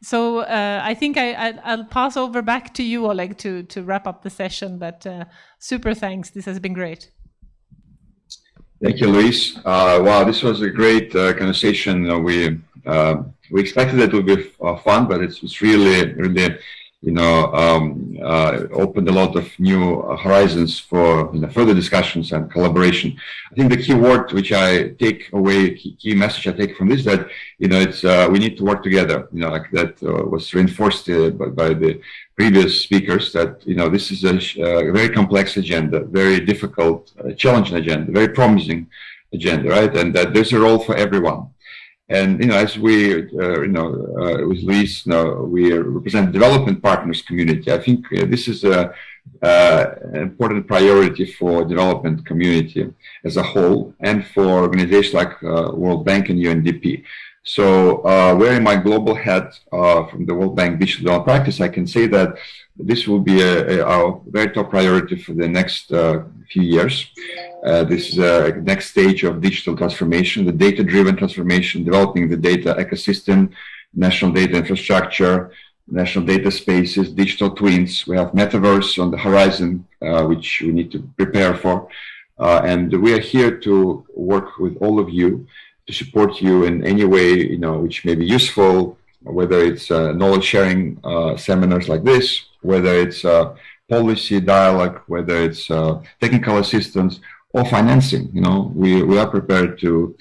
So I think I'll pass over back to you, Oleg, to wrap up the session, but super thanks. This has been great. Thank you, Luis. Wow, this was a great conversation. We expected it would be fun, but it's really opened a lot of new horizons for further discussions and collaboration. I think the key word which I take away, key message I take from this, that it's we need to work together. Like that was reinforced by the previous speakers. That this is a very complex agenda, very difficult, challenging agenda, very promising agenda, right? And that there's a role for everyone. And as we, with Luis, we represent development partners community. I think this is an important priority for development community as a whole, and for organizations like World Bank and UNDP. So, wearing my global hat from the World Bank Digital Development Practice, I can say that this will be our very top priority for the next few years. This is a next stage of digital transformation, the data-driven transformation, developing the data ecosystem, national data infrastructure, national data spaces, digital twins. We have metaverse on the horizon, which we need to prepare for. and we are here to work with all of you to support you in any way, which may be useful, whether it's knowledge sharing seminars like this, whether it's policy dialogue, whether it's technical assistance or financing. We are prepared to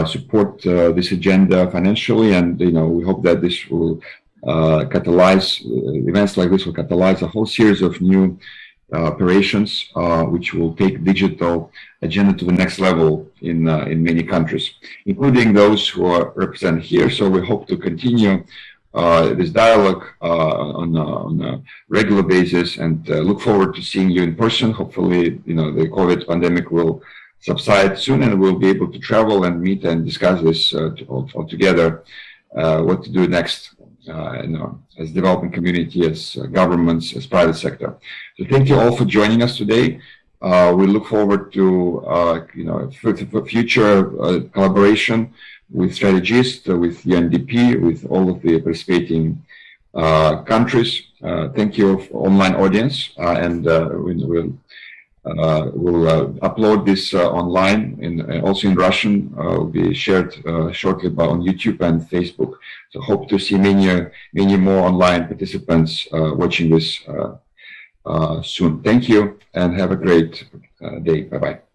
support this agenda financially, and we hope that this will catalyze events like this will catalyze a whole series of new operations which will take digital agenda to the next level in many countries, including those who are represented here. So we hope to continue this dialogue on a regular basis, and look forward to seeing you in person. Hopefully, the COVID pandemic will subside soon, and we'll be able to travel and meet and discuss this all together, what to do next, as developing community, as governments, as private sector. So thank you all for joining us today. We look forward to future collaboration with strategists, with UNDP, with all of the participating countries. Thank you, online audience, and we'll upload this online, and also in Russian. Will be shared shortly on YouTube and Facebook. So hope to see many more online participants watching this soon. Thank you, and have a great day. Bye-bye.